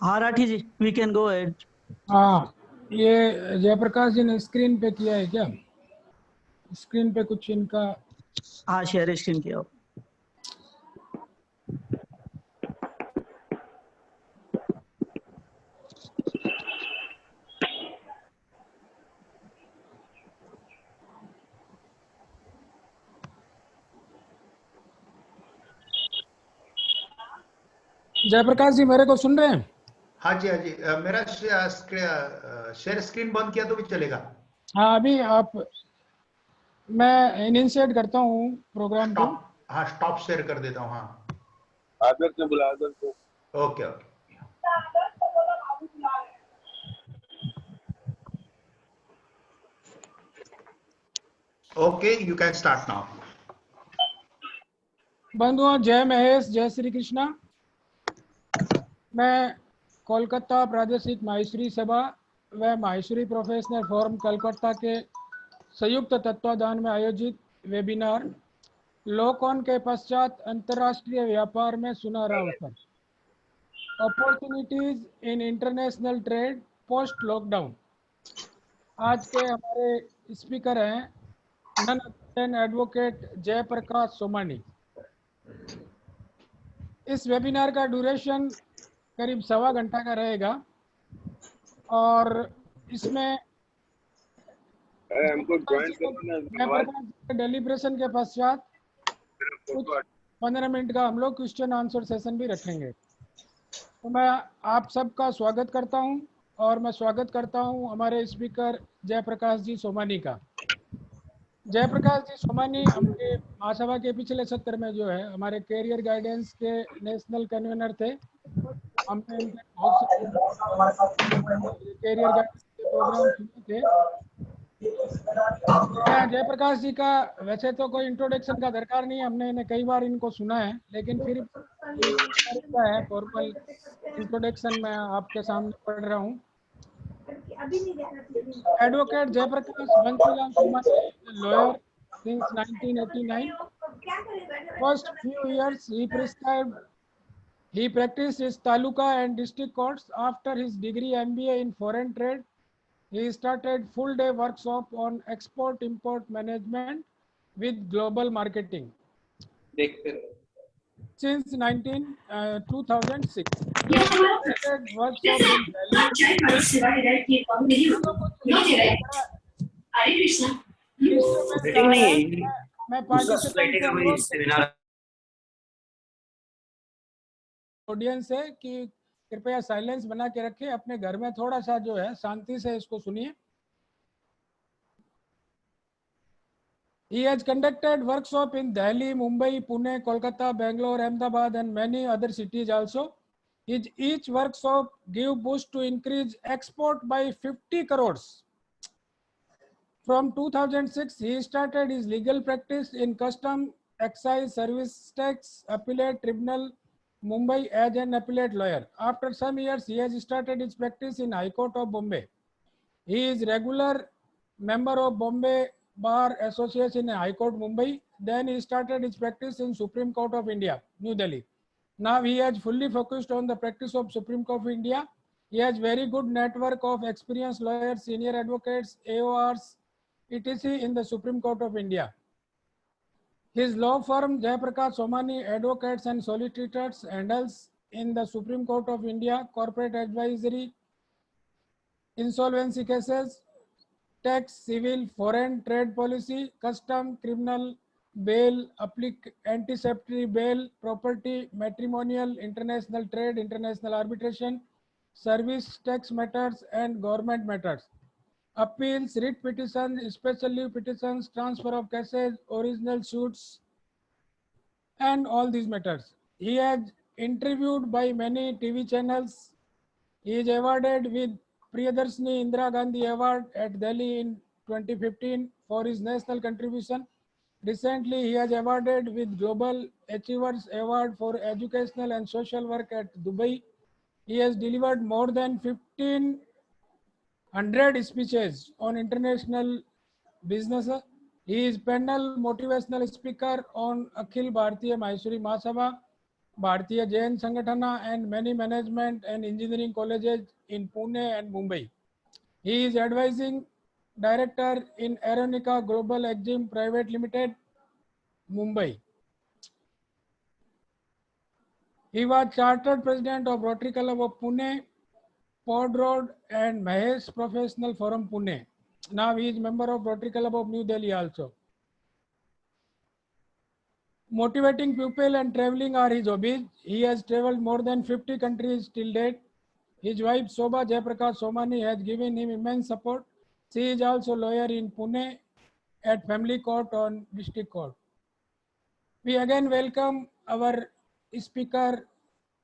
हाँ राठी जी, we can go ahead. हाँ, ये जयप्रकाश जी ने स्क्रीन पे किया है क्या? स्क्रीन पे कुछ इनका हाँ, शेयर स्क्रीन किया। जयप्रकाश जी मेरे को सुन रहे हैं? हाँ जी, हाँ जी। मेरा शेयर स्क्रीन बंद किया तो भी चलेगा? हाँ, अभी आप, मैं इनिशिएट करता हूँ प्रोग्राम को। हाँ, स्टॉप शेयर कर देता हूँ। हाँ, आदर ने बुला आदर को। Okay okay. Okay, you can start now. बंधुओं, जय महेश, जय श्री कृष्णा। मैं कोलकाता प्रादेशिक माहेश्वरी सभा व माहेश्वरी प्रोफेशनल फोरम कलकत्ता के संयुक्त तत्वाधान में आयोजित वेबिनार लॉक ऑन के पश्चात अंतर्राष्ट्रीय व्यापार में सुनहरा अवसर, opportunities in international trade post lockdown. आज के हमारे स्पीकर हैं none other than advocate Jaiprakash Somani. इस वेबिनार का ड्यूरेशन करीब 1.25 घंटा का रहेगा और इसमें हमको ज्वाइन करना है। डेलिब्रेशन के पश्चात कुछ 15 मिनट का हम लोग क्वेश्चन आंसर सेशन भी रखेंगे। तो मैं आप सबका स्वागत करता हूं और मैं स्वागत करता हूं हमारे स्पीकर जयप्रकाश जी सोमानी का। जयप्रकाश जी सोमानी हमारे महासभा के पिछले सत्र में जो है हमारे कैरियर गाइडेंस के नेशनल कन्वीनर थे। हमने इनके बहुत से कैरियर गाइडेंस के प्रोग्राम सुने थे। जयप्रकाश जी का वैसे तो कोई इंट्रोडक्शन का दरकार नहीं है, हमने इन्हें कई बार इनको सुना है, लेकिन फिर है फॉर्मल इंट्रोडक्शन मैं आपके सामने पढ़ रहा हूँ। Advocate Jaiprakash Bansilal Somani, lawyer since 1989. First few years he practiced his taluka and district courts. After his degree MBA in foreign trade, he started full-day workshop on export-import management with global marketing. Since 2006, he has started workshop in Delhi. मैं participant audience है कि कृपया silence बना के रखें, अपने घर में थोड़ा सा जो है शांति से इसको सुनिए। He has conducted workshop in Delhi, Mumbai, Pune, Kolkata, Bangalore, Ahmedabad and many other cities also. Each workshop give boost to increase export by 50 crores. From 2006, he started his legal practice in custom, excise, service tax, appellate tribunal, Mumbai as an appellate lawyer. After some years, he has started his practice in High Court of Bombay. He is regular member of Bombay Bar Association in High Court, Mumbai. Then he started his practice in Supreme Court of India, New Delhi. Now he has fully focused on the practice of Supreme Court of India. He has very good network of experienced lawyers, senior advocates, AORs, etc. in the Supreme Court of India. His law firm Jayaprakash Somani Advocates and Solicitors handles in the Supreme Court of India corporate advisory, insolvency cases, tax, civil, foreign trade policy, custom, criminal, bail, anticipatory bail, property, matrimonial, international trade, international arbitration, service tax matters and government matters, appeals, writ petitions, special leave petitions, transfer of cases, original suits, and all these matters. He has interviewed by many TV channels. He is awarded with Priyadarshini Indira Gandhi Award at Delhi in 2015 for his national contribution. Recently, he has awarded with Global Achievers Award for educational and social work at Dubai. He has delivered more than 1,500 speeches on international business. He is panel motivational speaker on Akhil Bharatiya Maheshwari Mahasabha Bharatiya Jain Sangatana and many management and engineering colleges in Pune and Mumbai. He is advising director in Aeronica Global Exim Private Limited, Mumbai. He was chartered president of Rotary Club of Pune, Pod Road and Mahesh Professional Forum Pune. Now he is member of Rotary Club of New Delhi also. Motivating people and traveling are his hobbies. He has traveled more than 50 countries till date. His wife Shobha Jayaprakash Somani has given him immense support. She is also lawyer in Pune at Family Court on District Court. We again welcome our speaker,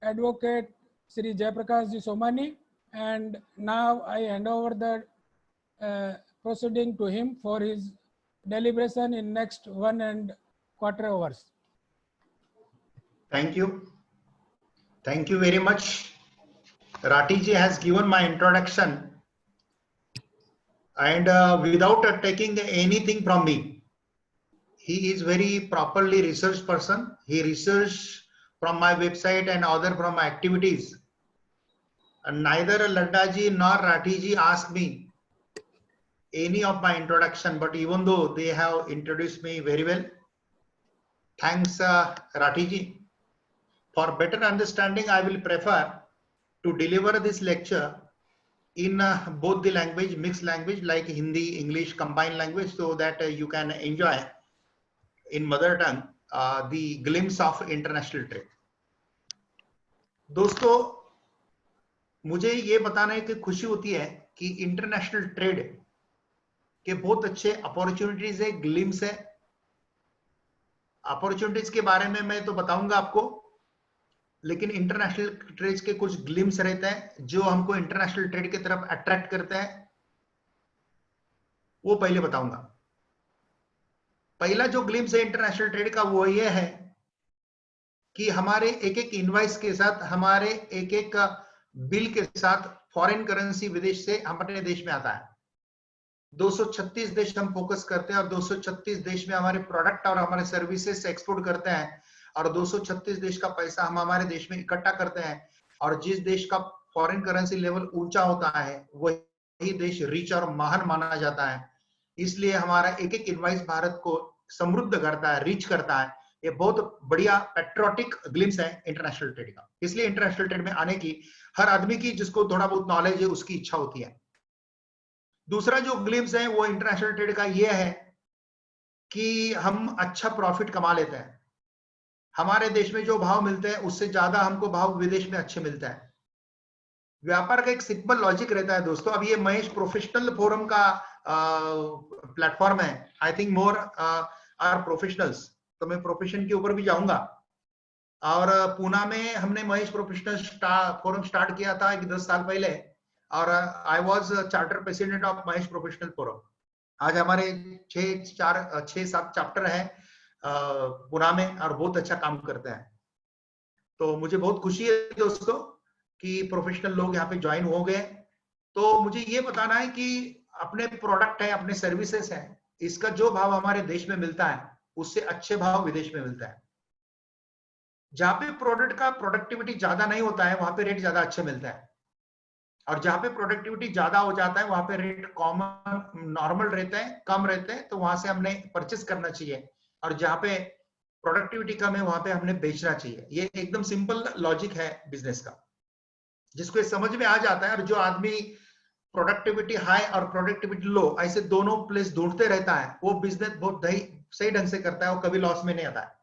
Advocate Sri Jayaprakash Ji Somani, and now I hand over the proceeding to him for his deliberation in next 1.25 hours. Thank you. Thank you very much. Rati ji has given my introduction, and without taking anything from me. He is very properly researched person. He researched from my website and other from my activities. And neither Ladda ji nor Rati ji asked me any of my introduction, but even though they have introduced me very well, thanks Rati ji. For better understanding, I will prefer to deliver this lecture in both the language, mixed language like Hindi, English, combined language, so that you can enjoy in mother tongue the glimpse of international trade. दोस्तों, मुझे ये बताने की खुशी होती है कि international trade के बहुत अच्छे अपॉर्चुनिटीज है, ग्लिम्स है. अपॉर्चुनिटीज के बारे में मैं तो बताऊंगा आपको, लेकिन इंटरनेशनल ट्रेड के कुछ ग्लिम्स रहते हैं जो हमको इंटरनेशनल ट्रेड की तरफ अट्रैक्ट करते हैं, वो पहले बताऊंगा. पहला जो ग्लिम्स है इंटरनेशनल ट्रेड का वो ये है कि हमारे एक एक इनवॉइस के साथ, हमारे एक एक बिल के साथ फॉरेन करेंसी विदेश से हमारे देश में आता है. 236 देश हम फोकस करते हैं और 236 देश में हमारे प्रोडक्ट और हमारे सर्विसेज एक्सपोर्ट करते हैं और 236 देश का पैसा हम हमारे देश में इकट्ठा करते हैं. और जिस देश का फॉरेन करेंसी लेवल ऊंचा होता है वही देश रिच और महान माना जाता है. इसलिए हमारा एक एक इनवॉइस भारत को समृद्ध करता है, रिच करता है. ये बहुत बढ़िया पैट्रियोटिक ग्लिम्स है इंटरनेशनल ट्रेड का. इसलिए इंटरनेशनल ट्रेड में आने की हर आदमी की, जिसको थोड़ा बहुत नॉलेज है, उसकी इच्छा होती है. दूसरा जो ग्लिम्स है वो इंटरनेशनल ट्रेड का ये है कि हम अच्छा प्रॉफिट कमा लेते हैं. हमारे देश में जो भाव मिलते हैं उससे ज्यादा हमको भाव विदेश में अच्छे मिलता है. व्यापार का एक सिंपल लॉजिक रहता है दोस्तों. अब ये महेश प्रोफेशनल फोरम का प्लेटफॉर्म है. I think more are professionals, तो मैं प्रोफेशन के ऊपर भी जाऊंगा. और पूना में हमने महेश प्रोफेशनल फोरम स्टार्ट किया था 10 साल पहले, और I was charter president of Mahesh professional forum. आज हमारे 6-7 चैप्टर है पुणे में और बहुत अच्छा काम करते हैं. तो मुझे बहुत खुशी है दोस्तों कि प्रोफेशनल लोग यहाँ पे ज्वाइन हो गए. तो मुझे ये बताना है कि अपने प्रोडक्ट है, अपने सर्विसेज है, इसका जो भाव हमारे देश में मिलता है उससे अच्छे भाव विदेश में मिलता है. जहाँ पे प्रोडक्ट का प्रोडक्टिविटी ज्यादा नहीं होता है वहां पे रेट ज्यादा अच्छे मिलता है, और जहाँ पे प्रोडक्टिविटी ज्यादा हो जाता है वहां पे रेट कॉमन नॉर्मल रहते हैं, कम रहते हैं, तो वहां से हमने परचेस करना चाहिए. और जहाँ पे प्रोडक्टिविटी कम है वहां पे हमने बेचना चाहिए. ये एकदम सिंपल लॉजिक है बिजनेस का, जिसको ये समझ में आ जाता है. और जो आदमी प्रोडक्टिविटी हाई और प्रोडक्टिविटी लो ऐसे दोनों प्लेस ढूंढते रहता है, वो बिजनेस बहुत सही ढंग से करता है, वो कभी लॉस में नहीं आता है.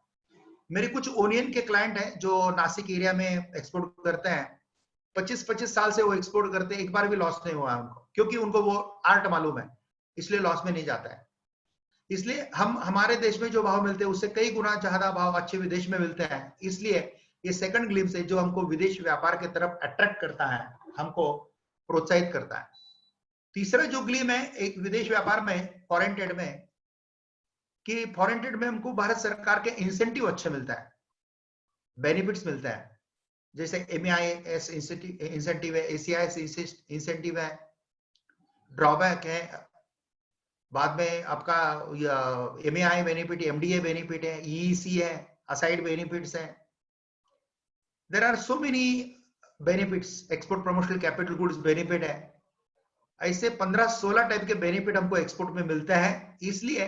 मेरे कुछ ओनियन के क्लाइंट हैं जो नासिक एरिया में एक्सपोर्ट करते हैं. 25-25 साल से वो एक्सपोर्ट करते हैं, एक बार भी लॉस नहीं हुआ है उनको, क्योंकि उनको वो आर्ट मालूम है, इसलिए लॉस में नहीं जाता है. इसलिए हम हमारे देश में जो भाव मिलते हैं उससे कई गुना ज्यादा भाव अच्छे विदेश में मिलते हैं. इसलिए ये सेकंड ग्लिम्स है जो हमको विदेश व्यापार की तरफ अट्रैक्ट करता है, हमको प्रोत्साहित करता है. तीसरा जो ग्लिम है एक विदेश व्यापार में, फॉरेन ट्रेड में, कि फॉरेन ट्रेड में हमको भारत सरकार के इंसेंटिव अच्छे मिलता है, बेनिफिट्स मिलता है. जैसे MIS इंसेंटिव है, ACIS इंसेंटिव है, ड्रॉबैक है, बाद में आपका MAI बेनिफिट, MDA बेनिफिट है, EEC है, असाइड बेनिफिट्स है. There are so many benefits. Export promotional capital goods benefit है, ऐसे 15-16 टाइप के बेनिफिट हमको एक्सपोर्ट में मिलता है। इसलिए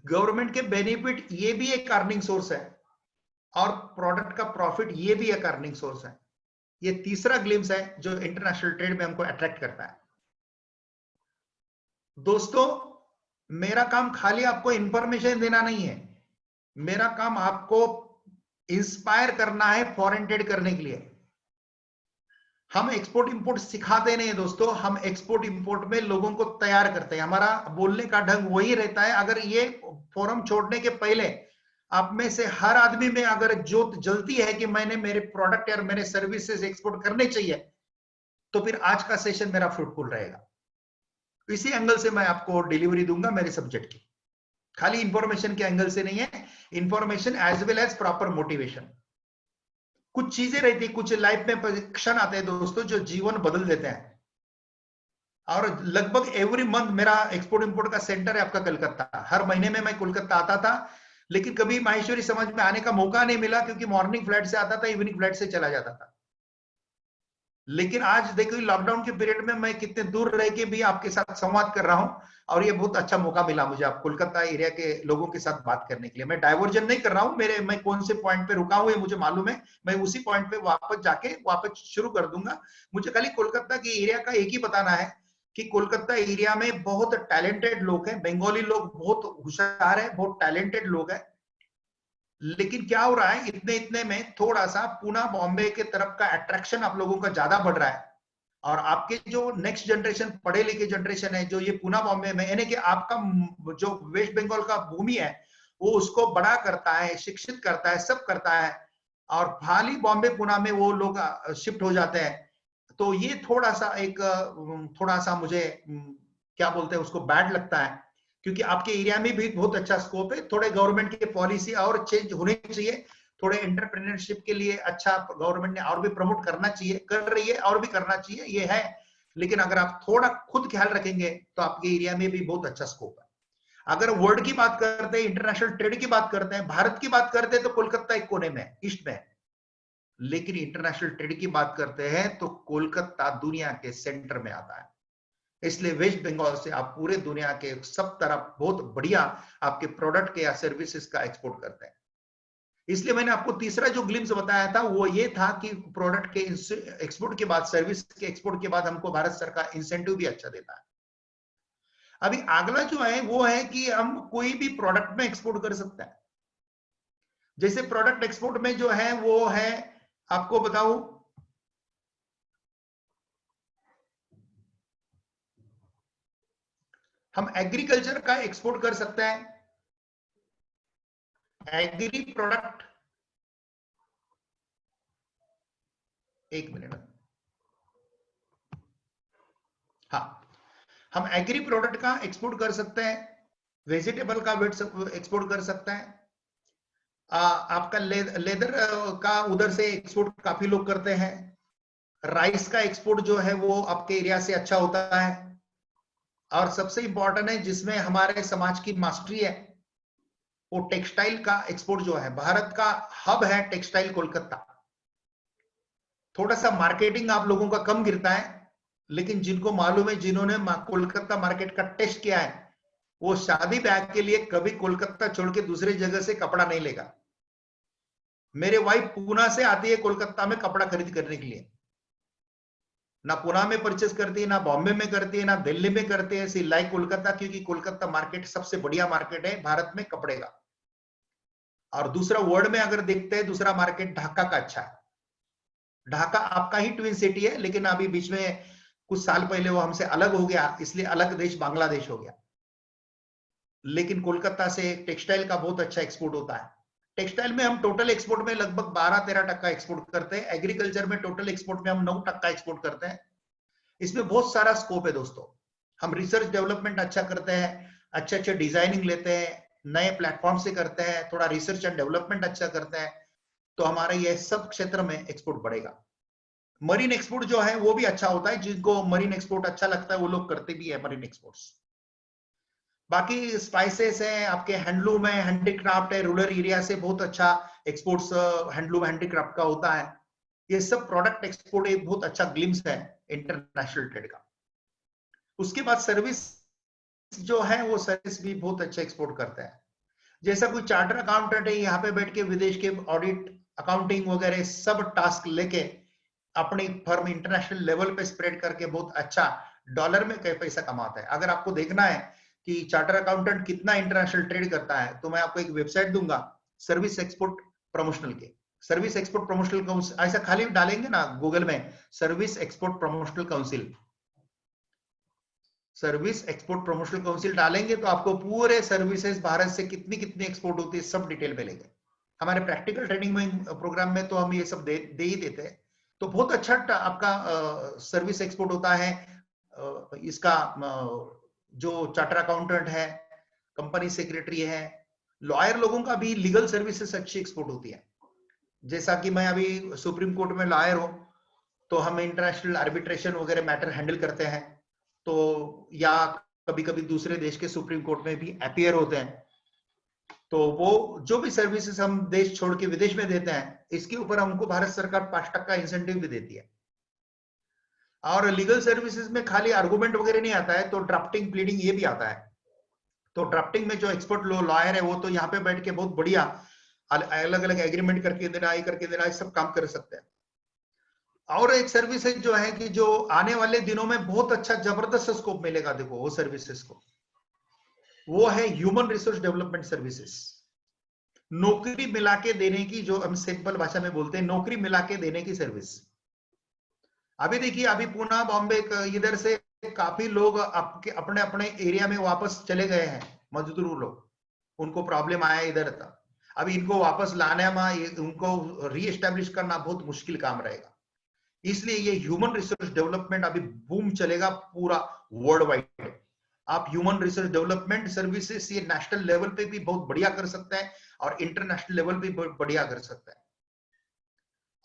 गवर्नमेंट के बेनिफिट ये भी एक अर्निंग सोर्स है और प्रोडक्ट का प्रॉफिट ये भी एक अर्निंग सोर्स है। ये तीसरा ग्लिम्स है जो इंटरनेशनल ट्रेड में हमको अट्रैक्ट करता है। दोस्तों, मेरा काम खाली आपको इंफॉर्मेशन देना नहीं है, मेरा काम आपको इंस्पायर करना है फॉरेन ट्रेड करने के लिए। हम एक्सपोर्ट इंपोर्ट सिखाते नहीं है दोस्तों, हम एक्सपोर्ट इंपोर्ट में लोगों को तैयार करते हैं। हमारा बोलने का ढंग वही रहता है। अगर ये फोरम छोड़ने के पहले आप में से हर आदमी में अगर जोत जलती है कि मैंने मेरे प्रोडक्ट या मेरे सर्विसेज एक्सपोर्ट करने चाहिए, तो फिर आज का सेशन मेरा फ्रूटफुल रहेगा। इसी एंगल से मैं आपको डिलीवरी दूंगा मेरे सब्जेक्ट की, खाली इंफॉर्मेशन के एंगल से नहीं है, information as well as proper motivation. कुछ चीजें रहती है, कुछ लाइफ में क्षण आते हैं दोस्तों जो जीवन बदल देते हैं। और लगभग एवरी मंथ मेरा एक्सपोर्ट इंपोर्ट का सेंटर है आपका कलकत्ता। हर महीने में मैं कोलकाता आता था, लेकिन कभी माहेश्वरी समाज में आने का मौका नहीं मिला क्योंकि मॉर्निंग फ्लाइट से आता था, इवनिंग फ्लाइट से चला जाता था। लेकिन आज देखो लॉकडाउन के पीरियड में मैं कितने दूर रह के भी आपके साथ संवाद कर रहा हूं, और ये बहुत अच्छा मौका मिला मुझे आप कोलकाता एरिया के लोगों के साथ बात करने के लिए। मैं डाइवर्जन नहीं कर रहा हूं, मैं कौन से पॉइंट पे रुका हूं ये मुझे मालूम है, मैं उसी पॉइंट पे वापस जाके वापस शुरू कर दूंगा। मुझे खाली कोलकाता के एरिया का एक ही बताना है कि कोलकाता एरिया में बहुत टैलेंटेड लोग हैं, बंगाली लोग बहुत होशियार है, बहुत टैलेंटेड लोग हैं। लेकिन क्या हो रहा है, इतने में थोड़ा सा पुणे बॉम्बे के तरफ का अट्रैक्शन आप लोगों का ज्यादा बढ़ रहा है। और आपके जो नेक्स्ट जनरेशन पढ़े लिखे जनरेशन है जो ये पुणे बॉम्बे में, यानी कि आपका जो वेस्ट बंगाल का भूमि है वो उसको बड़ा करता है, शिक्षित करता है, सब करता है, और खाली बॉम्बे पुणे में वो लोग शिफ्ट हो जाते हैं। तो ये थोड़ा सा मुझे क्या बोलते हैं उसको बैड लगता है, क्योंकि आपके एरिया में भी बहुत अच्छा स्कोप है। थोड़े गवर्नमेंट की पॉलिसी और चेंज होनी चाहिए, थोड़े एंटरप्रेन्योरशिप के लिए अच्छा गवर्नमेंट ने और भी प्रमोट करना चाहिए, कर रही है और भी करना चाहिए, ये है। लेकिन अगर आप थोड़ा खुद ख्याल रखेंगे तो आपके एरिया में भी बहुत अच्छा स्कोप है। अगर वर्ल्ड की बात करते हैं, इंटरनेशनल ट्रेड की बात करते हैं, भारत की बात करते हैं, तो कोलकाता एक कोने में, ईस्ट में। लेकिन इंटरनेशनल ट्रेड की बात करते हैं तो कोलकाता दुनिया के सेंटर में आता है। इसलिए वेस्ट बंगाल से आप पूरे दुनिया के सब तरफ बहुत बढ़िया आपके प्रोडक्ट के या सर्विसेज का एक्सपोर्ट करते हैं। इसलिए मैंने आपको तीसरा जो ग्लिम्स बताया था वो ये था कि प्रोडक्ट के एक्सपोर्ट के बाद, सर्विस के एक्सपोर्ट के बाद हमको भारत सरकार इंसेंटिव भी अच्छा देता है। अभी अगला जो है वो है कि हम कोई भी प्रोडक्ट में एक्सपोर्ट कर सकते हैं। जैसे प्रोडक्ट एक्सपोर्ट में जो है वो है, आपको बताऊं, हम एग्रीकल्चर का एक्सपोर्ट कर सकते हैं, एग्री प्रोडक्ट। एक मिनट, हाँ, हम एग्री प्रोडक्ट का एक्सपोर्ट कर सकते हैं, वेजिटेबल का एक्सपोर्ट कर सकते हैं। आपका लेदर का उधर से एक्सपोर्ट काफी लोग करते हैं। राइस का एक्सपोर्ट जो है वो आपके एरिया से अच्छा होता है। और सबसे इंपॉर्टेंट है जिसमें हमारे समाज की मास्टरी है, वो टेक्सटाइल का एक्सपोर्ट जो है। भारत का हब है टेक्सटाइल कोलकाता। थोड़ा सा मार्केटिंग आप लोगों का कम गिरता है, लेकिन जिनको मालूम है, जिन्होंने कोलकाता मार्केट का टेस्ट किया है, वो शादी ब्याह के लिए कभी कोलकाता छोड़ के दूसरी जगह से कपड़ा नहीं लेगा। मेरे वाइफ पुणे से आती है कोलकाता में कपड़ा खरीद करने के लिए, ना पुणे में परचेस करती है, ना बॉम्बे में करती है, ना दिल्ली में करती है, सी लाइक कोलकाता, क्योंकि कोलकाता मार्केट सबसे बढ़िया मार्केट है भारत में कपड़े का। और दूसरा वर्ल्ड में अगर देखते हैं, दूसरा मार्केट ढाका का अच्छा है। ढाका आपका ही ट्विन सिटी है, लेकिन अभी बीच में कुछ साल पहले वो हमसे अलग हो गया, इसलिए अलग देश बांग्लादेश हो गया। लेकिन कोलकाता से टेक्सटाइल का बहुत अच्छा एक्सपोर्ट होता है। टेक्सटाइल में हम टोटल एक्सपोर्ट में लगभग 12-13% एक्सपोर्ट करते हैं। एग्रीकल्चर में टोटल एक्सपोर्ट में हम 9% एक्सपोर्ट करते हैं। इसमें बहुत सारा स्कोप है दोस्तों। हम रिसर्च डेवलपमेंट अच्छा करते हैं, अच्छे डिजाइनिंग लेते हैं, नए प्लेटफॉर्म से करते हैं, थोड़ा रिसर्च एंड डेवलपमेंट अच्छा करते हैं, तो हमारे ये सब क्षेत्र में एक्सपोर्ट बढ़ेगा। मरीन एक्सपोर्ट जो है वो भी अच्छा होता है, जिनको मरीन एक्सपोर्ट अच्छा लगता है वो लोग करते भी है मरीन एक्सपोर्ट्स। बाकी स्पाइसेस हैं, आपके हैंडलूम है, हैंडीक्राफ्ट है, रूरल एरिया से बहुत अच्छा एक्सपोर्ट्स हैंडलूम हैंडीक्राफ्ट का होता है। ये सब प्रोडक्ट एक्सपोर्ट एक बहुत अच्छा ग्लिम्स है इंटरनेशनल ट्रेड का। उसके बाद सर्विस जो है वो सर्विस भी बहुत अच्छा एक्सपोर्ट करता है। जैसा कोई चार्टर अकाउंटेंट है, यहाँ पे बैठ के विदेश के ऑडिट अकाउंटिंग वगैरह सब टास्क लेके अपनी फर्म इंटरनेशनल लेवल पे स्प्रेड करके बहुत अच्छा डॉलर में पैसा कमाता है। अगर आपको देखना है कि चार्टर अकाउंटेंट कितना इंटरनेशनल ट्रेड करता है, तो मैं आपको एक वेबसाइट दूंगा सर्विस एक्सपोर्ट प्रमोशनल के। सर्विस एक्सपोर्ट प्रमोशनल काउंसिल ऐसा खाली डालेंगे ना गूगल में, service export promotional council, service export promotional council डालेंगे तो आपको पूरे सर्विसेज भारत से कितनी कितनी एक्सपोर्ट होती है सब डिटेल मिलेंगे। हमारे प्रैक्टिकल ट्रेनिंग में प्रोग्राम में तो हम ये सब दे ही देते हैं। तो बहुत अच्छा आपका सर्विस एक्सपोर्ट होता है। इसका जो चार्टर अकाउंटेंट है, कंपनी सेक्रेटरी है, लॉयर लोगों का भी लीगल सर्विसेज अच्छी एक्सपोर्ट होती है। जैसा कि मैं अभी सुप्रीम कोर्ट में लॉयर हूं, तो हम इंटरनेशनल आर्बिट्रेशन वगैरह मैटर हैंडल करते हैं, तो या कभी कभी दूसरे देश के सुप्रीम कोर्ट में भी अपीयर होते हैं। तो वो जो भी सर्विसेज हम देश छोड़ के विदेश में देते हैं, इसके ऊपर हमको भारत सरकार 5% इंसेंटिव भी देती है। और लीगल सर्विसेज में खाली आर्गुमेंट वगैरह नहीं आता है, तो ड्राफ्टिंग प्लीडिंग ये भी आता है। तो ड्राफ्टिंग में जो एक्सपर्ट लॉयर है वो तो यहाँ पे बैठ के बहुत बढ़िया अलग अलग एग्रीमेंट करके देना, ये करके देना, ये सब काम कर सकते हैं। और एक सर्विसेज जो है कि जो आने वाले दिनों में बहुत अच्छा जबरदस्त स्कोप मिलेगा, देखो वो सर्विसेज को, वो है ह्यूमन रिसोर्स डेवलपमेंट सर्विसेज। नौकरी मिला के देने की, जो हम सिंपल भाषा में बोलते हैं नौकरी मिला के देने की सर्विस। अभी देखिए, अभी पुणे बॉम्बे इधर से काफी लोग आपके अपने अपने एरिया में वापस चले गए हैं, मजदूर लोग, उनको प्रॉब्लम आया इधर तक। अभी इनको वापस लाने में, उनको रीएस्टेब्लिश करना बहुत मुश्किल काम रहेगा। इसलिए ये ह्यूमन रिसोर्स डेवलपमेंट अभी बूम चलेगा पूरा वर्ल्ड वाइड। आप ह्यूमन रिसोर्स डेवलपमेंट सर्विसेज ये नेशनल लेवल पे भी बहुत बढ़िया कर सकते हैं और इंटरनेशनल लेवल भी बहुत बढ़िया कर सकते हैं।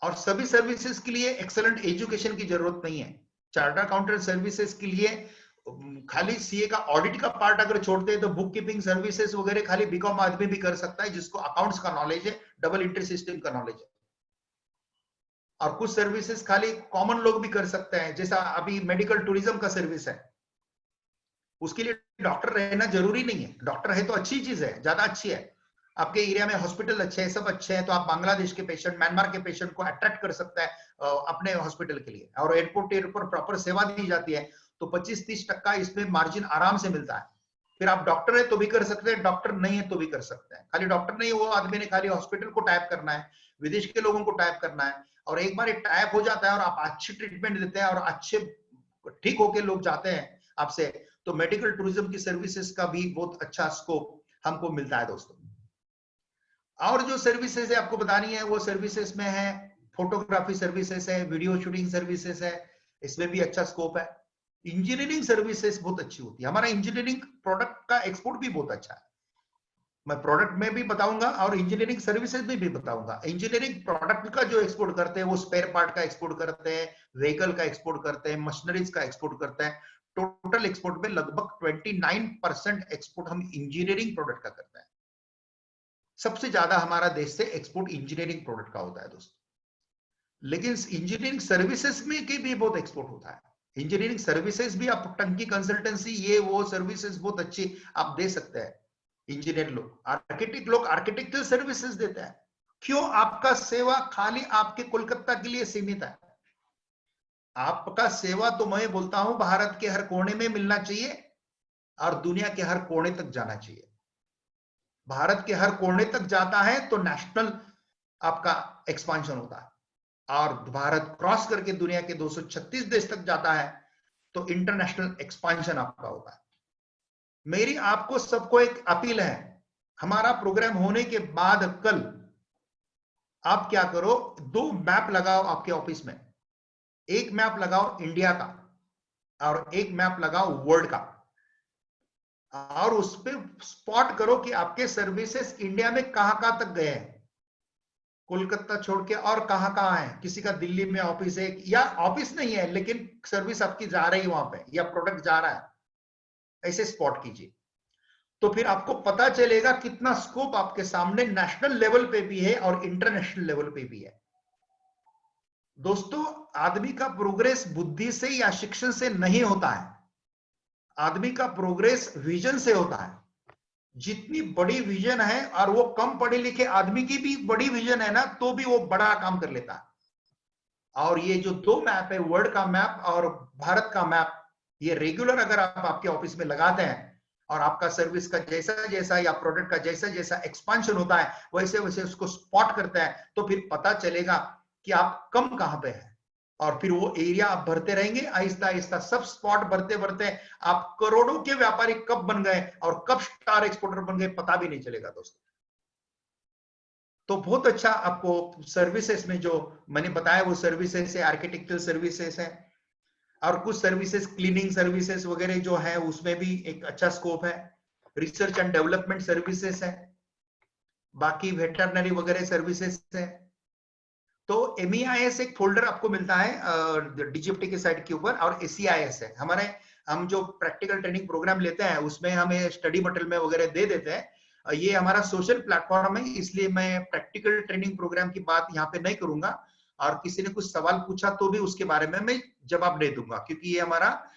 और सभी सर्विसेज के लिए एक्सेलेंट एजुकेशन की जरूरत नहीं है। चार्टर्ड अकाउंटेंट सर्विसेज के लिए खाली सीए का ऑडिट का पार्ट अगर छोड़ते हैं तो बुक कीपिंग सर्विसेज वगैरह खाली बीकॉम आदमी भी कर सकता है, जिसको अकाउंट्स का नॉलेज है, डबल एंट्री सिस्टम का नॉलेज है। और कुछ सर्विसेज खाली कॉमन लोग भी कर सकते हैं, जैसा अभी मेडिकल टूरिज्म का सर्विस है, उसके लिए डॉक्टर रहना जरूरी नहीं है। डॉक्टर है तो अच्छी चीज है, ज्यादा अच्छी है। आपके एरिया में हॉस्पिटल अच्छे हैं, सब अच्छे हैं, तो आप बांग्लादेश के पेशेंट, म्यांमार के पेशेंट को अट्रैक्ट कर सकता है अपने हॉस्पिटल के लिए। और एयरपोर्ट प्रॉपर सेवा दी जाती है, तो 25-30% इसमें मार्जिन आराम से मिलता है। फिर आप डॉक्टर है तो भी कर सकते हैं, डॉक्टर नहीं है तो भी कर सकते हैं। खाली डॉक्टर नहीं है, वो आदमी ने खाली हॉस्पिटल को टाइप करना है, विदेश के लोगों को टाइप करना है, और एक बार टाइप हो जाता है और आप अच्छी ट्रीटमेंट देते हैं और अच्छे ठीक होके लोग जाते हैं आपसे, तो मेडिकल टूरिज्म की सर्विसेज का भी बहुत अच्छा स्कोप हमको मिलता है दोस्तों। और जो सर्विसेज है आपको बतानी है, वो सर्विसेज में है फोटोग्राफी सर्विसेज है, वीडियो शूटिंग सर्विसेज है, इसमें भी अच्छा स्कोप है। इंजीनियरिंग सर्विसेज बहुत अच्छी होती है। हमारा इंजीनियरिंग प्रोडक्ट का एक्सपोर्ट भी बहुत अच्छा है। मैं प्रोडक्ट में भी बताऊंगा और इंजीनियरिंग सर्विसेज में भी बताऊंगा। इंजीनियरिंग प्रोडक्ट का जो एक्सपोर्ट करते हैं वो स्पेयर पार्ट का एक्सपोर्ट करते हैं, व्हीकल का एक्सपोर्ट करते हैं, मशीनरीज का एक्सपोर्ट करते हैं। टोटल एक्सपोर्ट में लगभग 29% एक्सपोर्ट हम इंजीनियरिंग प्रोडक्ट का करते हैं। सबसे ज्यादा हमारा देश से एक्सपोर्ट इंजीनियरिंग प्रोडक्ट का होता है दोस्तों। लेकिन इंजीनियरिंग सर्विसेज में के भी बहुत एक्सपोर्ट होता है। इंजीनियरिंग सर्विसेज भी आप टंकी कंसल्टेंसी ये वो सर्विसेज बहुत अच्छी आप दे सकते हैं। इंजीनियर लोग आर्किटेक्चरल सर्विसेज देते हैं। क्यों? आपका सेवा खाली आपके कोलकाता के लिए सीमित है। आपका सेवा तो मैं बोलता हूं भारत के हर कोने में मिलना चाहिए और दुनिया के हर कोने तक जाना चाहिए। भारत के हर कोने तक जाता है तो नेशनल आपका एक्सपांशन होता है, और भारत क्रॉस करके दुनिया के 236 देश तक जाता है तो इंटरनेशनल एक्सपांशन आपका होता है। मेरी आपको सबको एक अपील है, हमारा प्रोग्राम होने के बाद कल आप क्या करो, 2 मैप लगाओ आपके ऑफिस में। एक मैप लगाओ इंडिया का और एक मैप लगाओ वर्ल्ड का, और उस पर स्पॉट करो कि आपके सर्विसेज इंडिया में कहां तक गए हैं, कोलकाता छोड़ के और कहां है। किसी का दिल्ली में ऑफिस है, या ऑफिस नहीं है लेकिन सर्विस आपकी जा रही है वहां पे, या प्रोडक्ट जा रहा है, ऐसे स्पॉट कीजिए। तो फिर आपको पता चलेगा कितना स्कोप आपके सामने नेशनल लेवल पे भी है और इंटरनेशनल लेवल पे भी है। दोस्तों, आदमी का प्रोग्रेस बुद्धि से या शिक्षण से नहीं होता है, आदमी का प्रोग्रेस विजन से होता है। जितनी बड़ी विजन है, और वो कम पढ़े लिखे आदमी की भी बड़ी विजन है ना, तो भी वो बड़ा काम कर लेता है। और ये जो दो मैप है, वर्ल्ड का मैप और भारत का मैप, ये रेगुलर अगर आप आपके ऑफिस में लगाते हैं और आपका सर्विस का जैसा जैसा या प्रोडक्ट का जैसा जैसा एक्सपांशन होता है, वैसे वैसे उसको स्पॉट करते हैं, तो फिर पता चलेगा कि आप कम कहां पे हैं। और फिर वो एरिया आप भरते रहेंगे, आहिस्ता आहिस्ता सब स्पॉट भरते भरते आप करोड़ों के व्यापारी कब बन गए और कब स्टार एक्सपोर्टर बन गए पता भी नहीं चलेगा दोस्तों। तो बहुत अच्छा आपको सर्विसेज में जो मैंने बताया वो सर्विसेज है, आर्किटेक्चरल सर्विसेज है, और कुछ सर्विसेज क्लीनिंग सर्विसेज वगैरह जो है उसमें भी एक अच्छा स्कोप है। रिसर्च एंड डेवलपमेंट सर्विसेज है, बाकी वेटरनरी वगैरह सर्विसेज है। तो MEIS एक फोल्डर आपको मिलता है DGFT के साइट के ऊपर, और ACIS है हमारे, हम जो प्रैक्टिकल ट्रेनिंग प्रोग्राम लेते हैं उसमें हमें स्टडी मटेरियल में वगैरह दे देते हैं। ये हमारा सोशल प्लेटफॉर्म है, इसलिए मैं प्रैक्टिकल ट्रेनिंग प्रोग्राम की बात यहाँ पे नहीं करूंगा, और किसी ने कुछ सवाल पूछा तो भी उसके बारे में मैं जवाब दे दूंगा, क्योंकि ये हमारा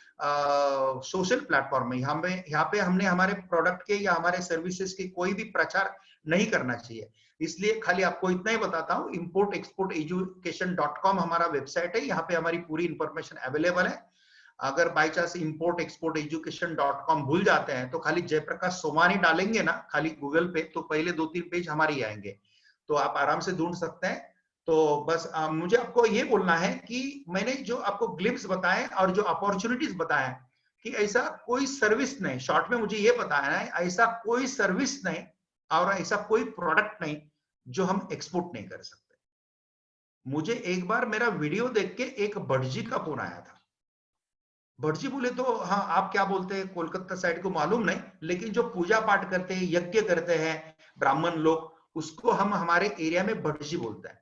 सोशल प्लेटफॉर्म है। यहाँ पे हमने हमारे प्रोडक्ट के या हमारे सर्विसेज के कोई भी प्रचार नहीं करना चाहिए। इसलिए खाली आपको इतना ही बताता हूँ, importexporteducation.com हमारा वेबसाइट है, यहाँ पे हमारी पूरी इंफॉर्मेशन अवेलेबल है। अगर बाई चांस importexporteducation.com भूल जाते हैं तो खाली जयप्रकाश सोमानी डालेंगे ना खाली गूगल पे, तो पहले 2-3 पेज हमारे ही आएंगे, तो आप आराम से ढूंढ सकते हैं। तो बस मुझे आपको ये बोलना है कि मैंने जो आपको ग्लिम्स बताए और जो अपॉर्चुनिटीज बताए कि ऐसा कोई सर्विस नहीं, शॉर्ट में मुझे ये बताना है, ऐसा कोई सर्विस नहीं और ऐसा कोई प्रोडक्ट नहीं जो हम एक्सपोर्ट नहीं कर सकते। मुझे एक बार मेरा वीडियो देख के एक भटजी का फोन आया था। भटजी बोले तो हाँ आप क्या बोलते हैं कोलकाता साइड को मालूम नहीं, लेकिन जो पूजा पाठ करते हैं, यज्ञ करते हैं ब्राह्मण लोग, उसको हम हमारे एरिया में भटजी बोलते हैं।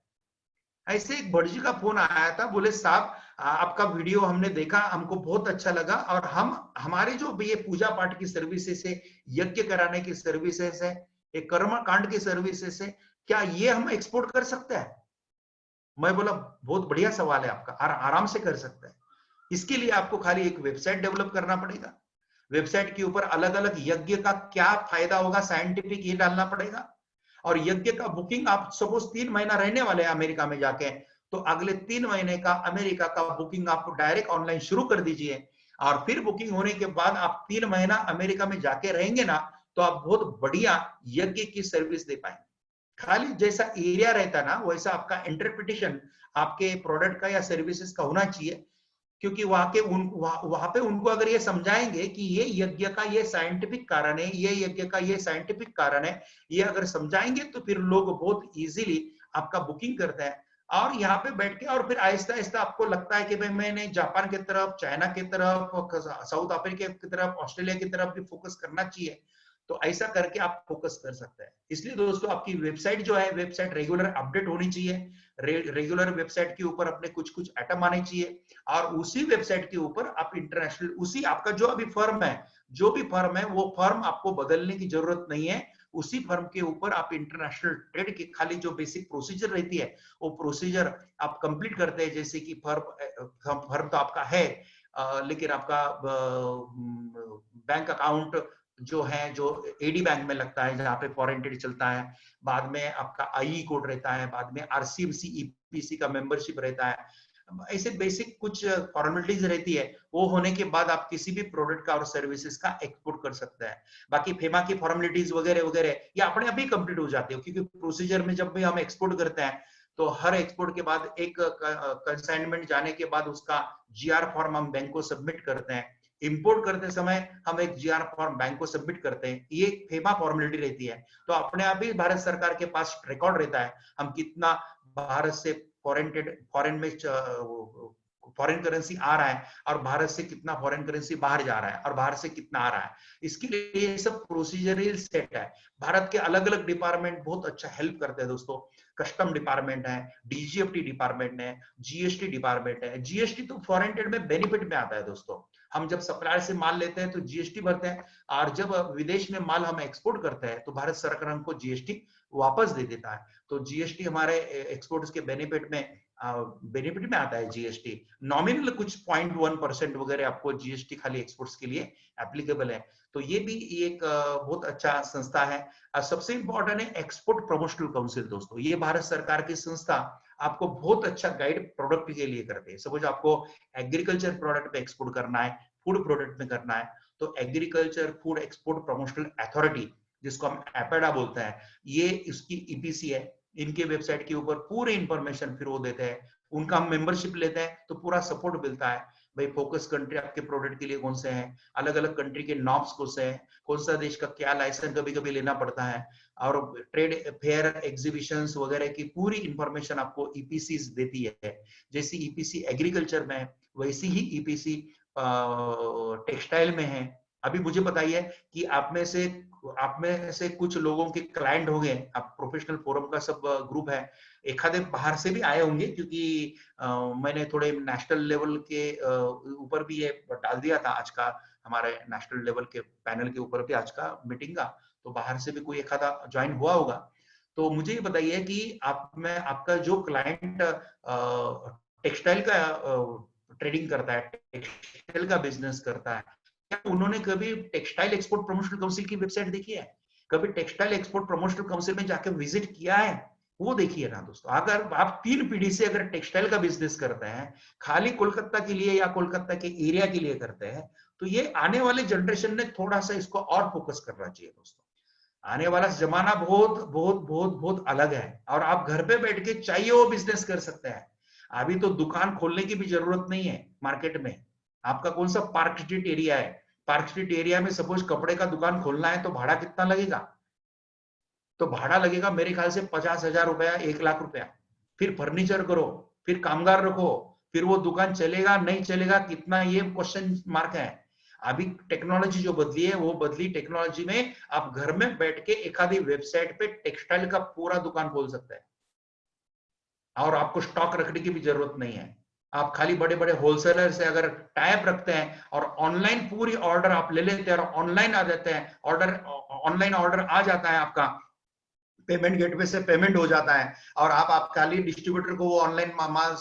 ऐसे एक भटजी का फोन आया था, बोले साहब आपका वीडियो हमने देखा, हमको बहुत अच्छा लगा, और हम हमारे जो ये पूजा पाठ की सर्विसेज है, यज्ञ कराने की सर्विसेज है, एक कर्म कांड की सर्विसेज है, क्या ये हम एक्सपोर्ट कर सकते हैं? मैं बोला बहुत बढ़िया सवाल है आपका, आराम से कर सकते हैं। इसके लिए आपको खाली एक वेबसाइट डेवलप करना पड़ेगा, वेबसाइट के ऊपर अलग अलग यज्ञ का क्या फायदा होगा साइंटिफिक ये डालना पड़ेगा, और यज्ञ का बुकिंग आप सपोज 3 महीना रहने वाले हैं अमेरिका में जाके, तो अगले 3 महीने का अमेरिका का बुकिंग आप डायरेक्ट ऑनलाइन शुरू कर दीजिए, और फिर बुकिंग होने के बाद आप 3 महीना अमेरिका में जाके रहेंगे ना, तो आप बहुत बढ़िया यज्ञ की सर्विस दे पाएंगे। खाली जैसा एरिया रहता ना वैसा आपका इंटरप्रिटेशन आपके प्रोडक्ट का या सर्विसेज का होना चाहिए, क्योंकि वहां पे उनको अगर ये समझाएंगे कि ये यज्ञ का ये साइंटिफिक कारण है, ये यज्ञ का ये साइंटिफिक कारण है, ये अगर समझाएंगे तो फिर लोग बहुत इजीली आपका बुकिंग करते हैं। और यहाँ पे बैठ के और फिर आहिस्ता आहिस्ता आपको लगता है कि भाई मैंने जापान की तरफ, चाइना की तरफ, साउथ अफ्रीका की तरफ, ऑस्ट्रेलिया की तरफ भी फोकस करना चाहिए, तो ऐसा करके आप फोकस कर सकते हैं। इसलिए दोस्तों आपकी वेबसाइट जो है, वेबसाइट रेगुलर अपडेट होनी चाहिए, रेगुलर वेबसाइट के ऊपर अपने कुछ कुछ आइटम आने चाहिए, और उसी वेबसाइट के ऊपर आप इंटरनेशनल, उसी आपका जो अभी फर्म है, जो भी फर्म है वो फर्म आपको बदलने की जरूरत नहीं है, उसी फर्म के ऊपर आप इंटरनेशनल ट्रेड की खाली जो बेसिक प्रोसीजर रहती है वो प्रोसीजर आप कंप्लीट करते हैं। जैसे कि फर्म तो आपका है, लेकिन आपका बैंक अकाउंट जो है, जो एडी बैंक में लगता है जहाँ पे फॉरेन ट्रेड चलता है, बाद में आपका IE कोड रहता है, बाद में RCMC EPC का मेंबरशिप रहता है, ऐसे बेसिक कुछ फॉर्मेलिटीज रहती है, वो होने के बाद आप किसी भी प्रोडक्ट का और सर्विसेज का एक्सपोर्ट कर सकते हैं। बाकी फेमा की फॉर्मेलिटीज वगैरह वगैरह ये अपने आप ही कंप्लीट हो जाती है, क्योंकि प्रोसीजर में जब भी हम एक्सपोर्ट करते हैं तो हर एक्सपोर्ट के बाद एक कंसाइनमेंट जाने के बाद उसका GR फॉर्म हम बैंक को सबमिट करते हैं। इंपोर्ट करते समय हम एक GR फॉर्म बैंक को सबमिट करते हैं, ये फेमा फॉर्मेलिटी रहती है। तो अपने आप ही भारत सरकार के पास रिकॉर्ड रहता है हम कितना भारत से फॉरेन में फॉरेन करेंसी आ रहा है, और भारत से कितना फॉरेन करेंसी बाहर जा रहा है, और बाहर से कितना आ रहा है। इसके लिए ये सब प्रोसीजरल सेट है। भारत के अलग अलग डिपार्टमेंट बहुत अच्छा हेल्प करते हैं दोस्तों। कस्टम डिपार्टमेंट है, डीजीएफटी डिपार्टमेंट है, जीएसटी डिपार्टमेंट है। जीएसटी तो फॉरेन ट्रेड में बेनिफिट में आता है दोस्तों। हम जब सप्लायर से माल लेते हैं तो जीएसटी भरते हैं, और जब विदेश में माल हम एक्सपोर्ट करते हैं तो भारत सरकार हमको जीएसटी वापस दे देता है। तो जीएसटी हमारे एक्सपोर्ट्स के बेनिफिट में आता है। जीएसटी नॉमिनल कुछ 0.1% वगैरह आपको जीएसटी खाली एक्सपोर्ट्स के लिए एप्लीकेबल है। तो ये भी एक बहुत अच्छा संस्था है। सबसे इंपॉर्टेंट है एक्सपोर्ट प्रमोशनल काउंसिल दोस्तों। ये भारत सरकार की संस्था आपको बहुत अच्छा गाइड प्रोडक्ट के लिए करते हैं। सपोज आपको एग्रीकल्चर प्रोडक्ट में एक्सपोर्ट करना है, फूड प्रोडक्ट में करना है, तो agriculture food export promotional authority, जिसको हम एपेडा बोलते हैं, ये इसकी ईपीसी है। इनके वेबसाइट के ऊपर पूरे इंफॉर्मेशन फिर वो देते हैं। उनका हम मेंबरशिप लेते हैं तो पूरा सपोर्ट मिलता है। भाई फोकस कंट्री आपके प्रोडक्ट के लिए कौन से हैं, अलग अलग कंट्री के नॉर्म्स कौन से हैं, कौन सा देश का क्या लाइसेंस कभी कभी लेना पड़ता है, और ट्रेड फेयर एग्जीबिशंस वगैरह की पूरी इंफॉर्मेशन आपको ईपीसी देती है। जैसी ईपीसी एग्रीकल्चर में है वैसी ही ईपीसी टेक्सटाइल में है। अभी मुझे बताइए कि आप में से कुछ लोगों के क्लाइंट होंगे, आप प्रोफेशनल फोरम का सब ग्रुप है, एक आधे बाहर से भी आए होंगे, क्योंकि मैंने थोड़े नेशनल लेवल के ऊपर भी ये डाल दिया था आज का, हमारे नेशनल लेवल के पैनल के ऊपर भी आज का मीटिंग का, तो बाहर से भी कोई एक आधा ज्वाइन हुआ होगा। तो मुझे ये बताइए कि आप में आपका जो क्लाइंट टेक्सटाइल का ट्रेडिंग करता है, टेक्सटाइल का बिजनेस करता है, क्या उन्होंने कभी टेक्सटाइल एक्सपोर्ट प्रमोशनल काउंसिल की वेबसाइट देखी है? कभी टेक्सटाइल एक्सपोर्ट प्रमोशनल काउंसिल में जाकर विजिट किया है? वो देखिए ना दोस्तों। अगर आप 3 पीढ़ी से अगर टेक्सटाइल का बिजनेस करते हैं, खाली कोलकाता के लिए या कोलकाता के एरिया के लिए करते हैं, तो ये आने वाले जनरेशन ने थोड़ा सा इसको और फोकस करना चाहिए दोस्तों। आने वाला जमाना बहुत बहुत बहुत बहुत अलग है, और आप घर पे बैठ के चाहिए वो बिजनेस कर सकते हैं। अभी तो दुकान खोलने की भी जरूरत नहीं है मार्केट में। आपका कौन सा पार्क स्ट्रीट एरिया है, पार्क स्ट्रीट एरिया में सपोज कपड़े का दुकान खोलना है तो भाड़ा कितना लगेगा? तो भाड़ा लगेगा मेरे ख्याल से 50,000 रुपया, 1 लाख रुपया। फिर फर्नीचर करो, फिर कामगार रखो, फिर वो दुकान चलेगा नहीं चलेगा कितना, ये क्वेश्चन मार्क है। अभी टेक्नोलॉजी जो बदली है वो बदली टेक्नोलॉजी में आप घर में बैठ के एक आधी वेबसाइट पे टेक्सटाइल का पूरा दुकान खोल सकते हैं, और आपको स्टॉक रखने की भी जरूरत नहीं है। आप खाली बड़े बड़े होलसेलर से अगर टाइप रखते हैं और ऑनलाइन पूरी ऑर्डर आप ले लेते हैं और ऑनलाइन आ जाते हैं, ऑनलाइन ऑर्डर आ जाता है, आपका पेमेंट गेटवे से पेमेंट हो जाता है, और आप खाली डिस्ट्रीब्यूटर को वो ऑनलाइन माल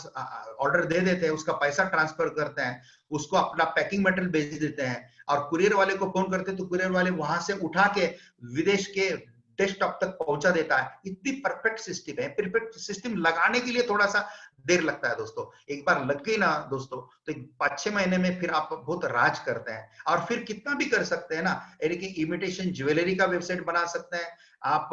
ऑर्डर दे देते हैं, उसका पैसा ट्रांसफर करते हैं, उसको अपना पैकिंग मटेरियल भेज देते हैं, और कुरियर वाले को फोन करते हैं तो कुरियर वाले वहां से उठा के विदेश के डेस्कटॉप तक पहुंचा देता है। इतनी परफेक्ट सिस्टम है। परफेक्ट सिस्टम लगाने के लिए थोड़ा सा देर लगता है दोस्तों। एक बार लग गई ना दोस्तों तो 5-6 महीने में फिर आप बहुत राज करते हैं, और फिर कितना भी कर सकते हैं ना। यानी कि इमिटेशन ज्वेलरी का वेबसाइट बना सकते हैं आप,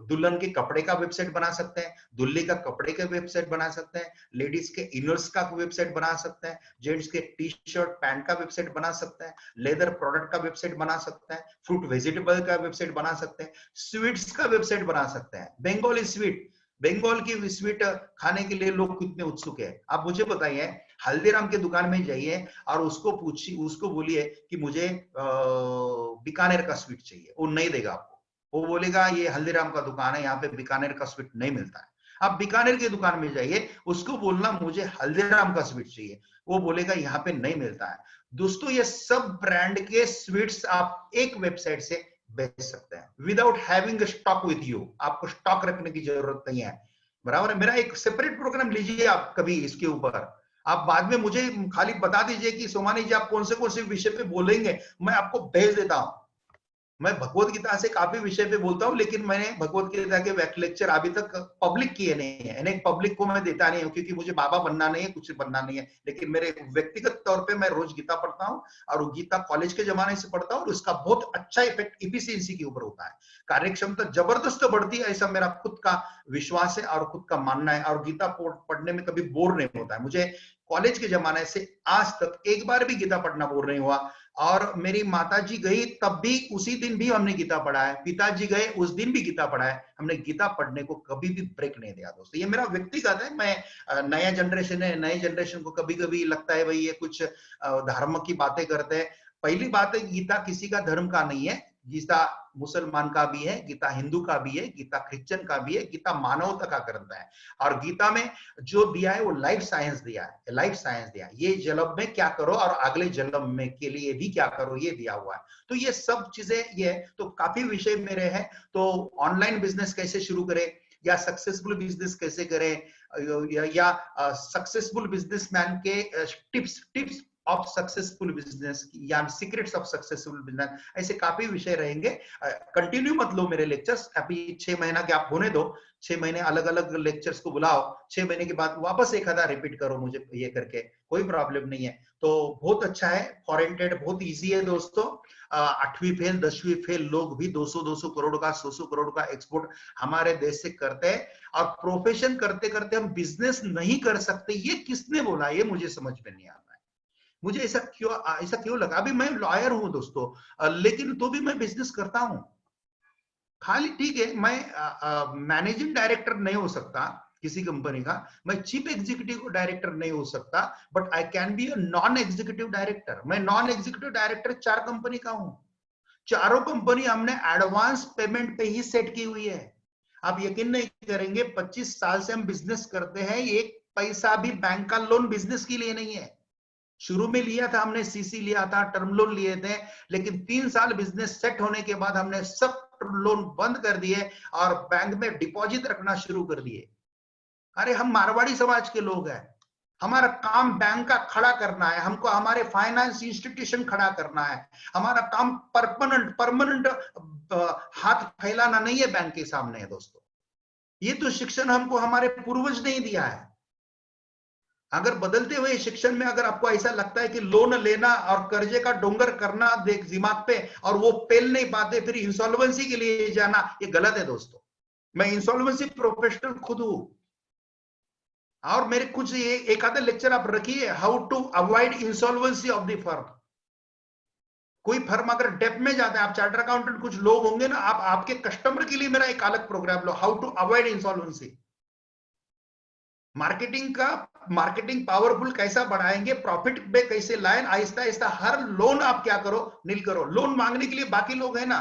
दुल्हन के कपड़े का वेबसाइट बना सकते हैं, दुल्हे का कपड़े का वेबसाइट बना सकते हैं, लेडीज के इनर्स का वेबसाइट बना सकते हैं, जेंट्स के टी शर्ट पैंट का वेबसाइट बना सकते हैं, लेदर प्रोडक्ट का वेबसाइट बना सकते हैं, फ्रूट वेजिटेबल का वेबसाइट बना सकते हैं, स्वीट्स का वेबसाइट बना सकते हैं। बंगाली स्वीट, बंगाल की स्वीट खाने के लिए लोग कितने उत्सुक है। आप मुझे बताइए, हल्दीराम के दुकान में जाइए और उसको पूछिए, उसको बोलिए कि मुझे बीकानेर का स्वीट चाहिए, वो नहीं देगा आपको। वो बोलेगा ये हल्दीराम का दुकान है, यहाँ पे बीकानेर का स्वीट नहीं मिलता है। आप बीकानेर के दुकान में जाइए, उसको बोलना मुझे हल्दीराम का स्वीट चाहिए, वो बोलेगा यहाँ पे नहीं मिलता है। दोस्तों ये सब ब्रांड के स्वीट्स आप एक वेबसाइट से बेच सकते हैं without having stock with you. आपको स्टॉक रखने की जरूरत नहीं है, बराबर है। मेरा एक सेपरेट प्रोग्राम लीजिए आप कभी इसके ऊपर। आप बाद में मुझे खाली बता दीजिए कि सोमानी जी आप कौन से विषय पे बोलेंगे, मैं आपको भेज देता हूं। मैं भगवत गीता से काफी विषय पे बोलता हूं, लेकिन मैंने भगवत गीता के लेक्चर अभी तक पब्लिक किए नहीं है। यानी पब्लिक को मैं देता नहीं हूं, क्योंकि मुझे बाबा बनना नहीं है, कुछ बनना नहीं है। लेकिन मेरे व्यक्तिगत तौर पे मैं रोज गीता पढ़ता हूं, और गीता कॉलेज के जमाने से पढ़ता हूं, और उसका बहुत अच्छा इफेक्ट इफिशिएंसी के ऊपर होता है। कार्यक्षमता जबरदस्त बढ़ती है, ऐसा मेरा खुद का विश्वास है और खुद का मानना है। और गीता पढ़ने में कभी बोर नहीं होता है। मुझे कॉलेज के जमाने से आज तक एक बार भी गीता पढ़ना बोर नहीं हुआ। और मेरी माताजी गई तब भी उसी दिन भी हमने गीता पढ़ा है, पिताजी गए उस दिन भी गीता पढ़ा है। हमने गीता पढ़ने को कभी भी ब्रेक नहीं दिया दोस्तों। ये मेरा व्यक्तिगत है। मैं नया जनरेशन है, नए जनरेशन को कभी कभी लगता है भाई ये कुछ धर्म की बातें करते हैं। पहली बात है, गीता किसी का धर्म का नहीं है, गीता मुसलमान का भी है, गीता हिंदू का भी है, गीता क्रिश्चियन का भी है, गीता मानवता का ग्रंथ है। और गीता में जो दिया है वो लाइफ साइंस दिया है, लाइफ साइंस दिया है। ये जन्म में क्या करो और अगले जन्म में के लिए भी क्या करो, ये दिया हुआ है। तो ये सब चीजें, ये तो काफी विषय मेरे हैं। तो ऑनलाइन बिजनेस कैसे शुरू करें, या सक्सेसफुल बिजनेस कैसे करें, या सक्सेसफुल बिजनेसमैन के टिप्स ऑफ सक्सेसफुल बिजनेस या सीक्रेट्स ऑफ सक्सेसफुल बिजनेस, ऐसे काफी विषय रहेंगे। कंटिन्यू मत लो मेरे लेक्चर्स, अभी 6 महीना गैप होने दो, 6 महीने अलग अलग लेक्चर्स को बुलाओ, 6 महीने के बाद वापस एक आधा रिपीट करो मुझे ये करके, कोई प्रॉब्लम नहीं है। तो बहुत अच्छा है, फॉरेन ट्रेड बहुत इजी है दोस्तों। 8वीं फेल 10वीं फेल लोग भी 200 करोड़ का 100 करोड़ का एक्सपोर्ट हमारे देश से करते हैं। और प्रोफेशन करते करते हम बिजनेस नहीं कर सकते, ये किसने बोला, ये मुझे समझ में नहीं आता है। मुझे ऐसा क्यों लगा। अभी मैं लॉयर हूं दोस्तों, लेकिन तो भी मैं बिजनेस करता हूं। खाली ठीक है, मैं मैनेजिंग डायरेक्टर नहीं हो सकता किसी कंपनी का, मैं चीफ एग्जीक्यूटिव डायरेक्टर नहीं हो सकता, but I can be a non executive director. मैं नॉन एग्जीक्यूटिव डायरेक्टर 4 कंपनी का हूं। चारों कंपनी हमने एडवांस पेमेंट पे ही सेट की हुई है। आप यकीन नहीं करेंगे, 25 साल से हम बिजनेस करते हैं, एक पैसा भी बैंक का लोन बिजनेस के लिए नहीं है। शुरू में लिया था हमने, सीसी लिया था, टर्म लोन लिए थे, लेकिन 3 साल बिजनेस सेट होने के बाद हमने सब लोन बंद कर दिए और बैंक में डिपॉजिट रखना शुरू कर दिए। अरे हम मारवाड़ी समाज के लोग हैं, हमारा काम बैंक का खड़ा करना है, हमको हमारे फाइनेंस इंस्टीट्यूशन खड़ा करना है। हमारा काम परमानेंट हाथ फैलाना नहीं है बैंक के सामने है दोस्तों। ये तो शिक्षण हमको हमारे पूर्वज ने ही दिया है। अगर बदलते हुए शिक्षण में अगर आपको ऐसा लगता है कि लोन लेना और कर्जे का डोंगर करना देख दिमाग पे और वो पेल नहीं पाते, फिर इंसॉल्वेंसी के लिए जाना, ये गलत है दोस्तों। मैं इंसॉल्वेंसी प्रोफेशनल खुद हूं, और मेरे कुछ एक आधे लेक्चर आप रखिए, how to avoid insolvency of the firm. कोई फर्म अगर डेप में जाता है, आप चार्टर अकाउंटेंट कुछ लोग होंगे ना, आप आपके कस्टमर के लिए मेरा एक अलग प्रोग्राम लो, how to avoid insolvency. Marketing powerful कैसा बढ़ाएंगे, प्रॉफिट पे कैसे लाएं, आहिस्ता आहिस्ता हर लोन आप क्या करो, नील करो। लोन मांगने के लिए बाकी लोग हैं ना,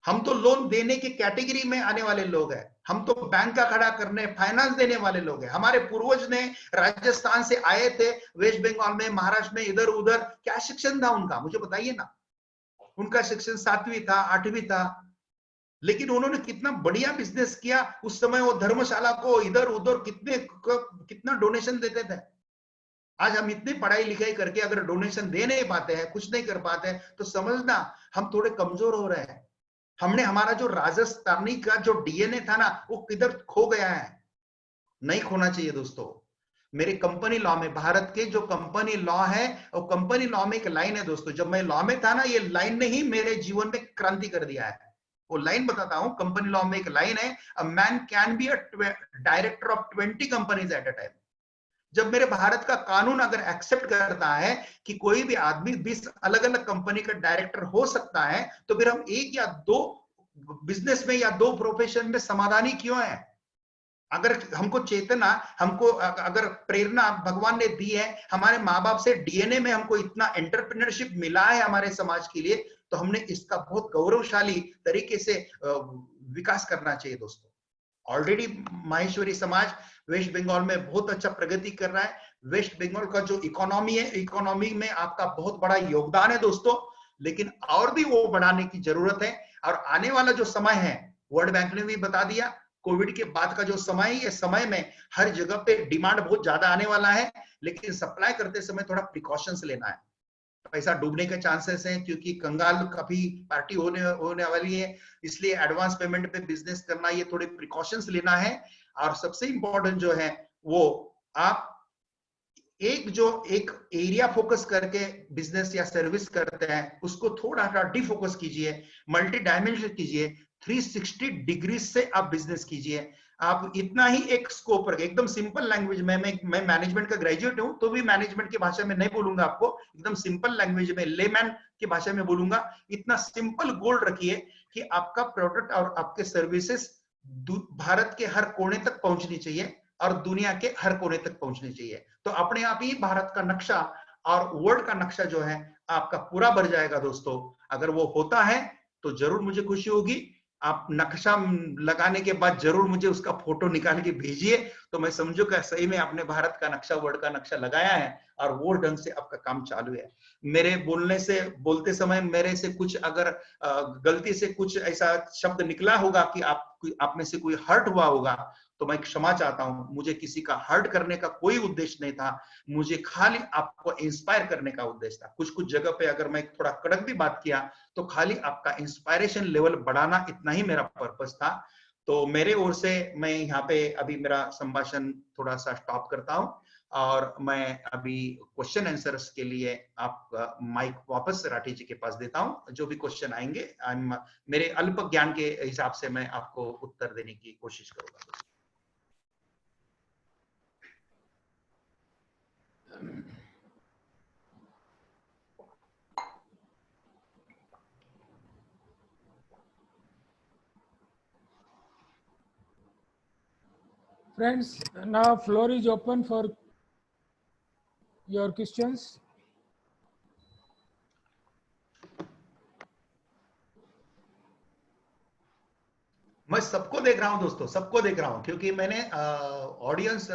हम तो लोन देने की कैटेगरी में आने वाले लोग हैं। हम तो बैंक का खड़ा करने, फाइनेंस देने वाले लोग हैं। हमारे पूर्वज ने राजस्थान से आए थे, वेस्ट बंगाल में, महाराष्ट्र में, इधर उधर, क्या शिक्षण था उनका, मुझे बताइए ना। उनका शिक्षण 7वीं था, 8वीं था, लेकिन उन्होंने कितना बढ़िया बिजनेस किया। उस समय वो धर्मशाला को इधर उधर कितना डोनेशन देते थे। आज हम इतनी पढ़ाई लिखाई करके अगर डोनेशन दे नहीं पाते हैं, कुछ नहीं कर पाते हैं, तो समझना हम थोड़े कमजोर हो रहे हैं। हमने हमारा जो राजस्थानी का जो डीएनए था ना, वो किधर खो गया है। नहीं खोना चाहिए दोस्तों। मेरे कंपनी लॉ में, भारत के जो कंपनी लॉ है, वो कंपनी लॉ में एक लाइन है दोस्तों। जब मैं लॉ में था ना, ये लाइन ने ही मेरे जीवन में क्रांति कर दिया है। वो लाइन बताता हूं, कंपनी लॉ में एक लाइन है, a man can be a director of 20 companies at a time. जब मेरे भारत का कानून अगर एक्सेप्ट करता है कि कोई भी आदमी 20 अलग अलग कंपनी का डायरेक्टर हो सकता है, तो फिर हम 1 या 2 बिजनेस में या 2 प्रोफेशन में समाधानी क्यों है। अगर हमको चेतना, हमको अगर प्रेरणा भगवान ने दी है, हमारे माँ बाप से डीएनए में हमको इतना एंटरप्रेन्योरशिप मिला है हमारे समाज के लिए, तो हमने इसका बहुत गौरवशाली तरीके से विकास करना चाहिए दोस्तों। ऑलरेडी माहेश्वरी समाज वेस्ट बंगाल में बहुत अच्छा प्रगति कर रहा है। वेस्ट बंगाल का जो इकोनॉमी है, इकोनॉमी में आपका बहुत बड़ा योगदान है दोस्तों, लेकिन और भी वो बढ़ाने की जरूरत है। और आने वाला जो समय है, वर्ल्ड बैंक ने भी बता दिया, कोविड के बाद का जो समय है, इस समय में हर जगह पे डिमांड बहुत ज्यादा आने वाला है, लेकिन सप्लाई करते समय थोड़ा प्रिकॉशंस लेना है। पैसा डूबने के चांसेस हैं, क्योंकि कंगाल काफी पार्टी होने वाली है, इसलिए एडवांस पेमेंट पे बिजनेस करना, ये थोड़े प्रिकॉशंस लेना है। और सबसे इंपॉर्टेंट जो है वो, आप एक एरिया फोकस करके बिजनेस या सर्विस करते हैं, उसको थोड़ा सा डिफोकस कीजिए, मल्टी डायमेंशन कीजिए, 360 डिग्री से आप बिजनेस कीजिए। आप इतना ही एक स्कोप रखें, एकदम सिंपल लैंग्वेज में। मैं मैनेजमेंट का ग्रेजुएट हूं, तो भी मैनेजमेंट की भाषा में नहीं बोलूंगा आपको, एकदम सिंपल लैंग्वेज में, लेमैन की भाषा में बोलूंगा। इतना सिंपल गोल रखिए कि आपका प्रोडक्ट और आपके सर्विसेज भारत के हर कोने तक पहुंचनी चाहिए और दुनिया के हर कोने तक पहुंचनी चाहिए। तो अपने आप ही भारत का नक्शा और वर्ल्ड का नक्शा जो है आपका पूरा भर जाएगा दोस्तों। अगर वो होता है तो जरूर मुझे खुशी होगी। आप नक्शा लगाने के बाद जरूर मुझे उसका फोटो निकाल के भेजिए, तो मैं समझूंगा सही में आपने भारत का नक्शा, वर्ल्ड का नक्शा लगाया है और वो ढंग से आपका काम चालू है। मेरे बोलते समय मेरे से कुछ अगर गलती से कुछ ऐसा शब्द निकला होगा कि आप में से कोई हर्ट हुआ होगा, तो मैं क्षमा चाहता हूं। मुझे किसी का हर्ट करने का कोई उद्देश्य नहीं था, मुझे खाली आपको इंस्पायर करने का उद्देश्य था। कुछ जगह पे अगर मैं थोड़ा कड़क भी बात किया तो खाली आपका इंस्पायरेशन लेवल बढ़ाना, इतना ही मेरा पर्पस था। तो मेरे ओर से मैं यहाँ पे अभी मेरा संभाषण थोड़ा सा स्टॉप करता हूं और मैं अभी क्वेश्चन आंसर्स के लिए आप माइक वापस राठी जी के पास देता हूं। जो भी क्वेश्चन आएंगे मेरे अल्प ज्ञान के हिसाब से मैं आपको उत्तर देने की कोशिश करूंगा। Friends, now floor is open for your questions. मैं सबको देख रहा हूं दोस्तों, सबको देख रहा हूं, क्योंकि मैंने ऑडियंस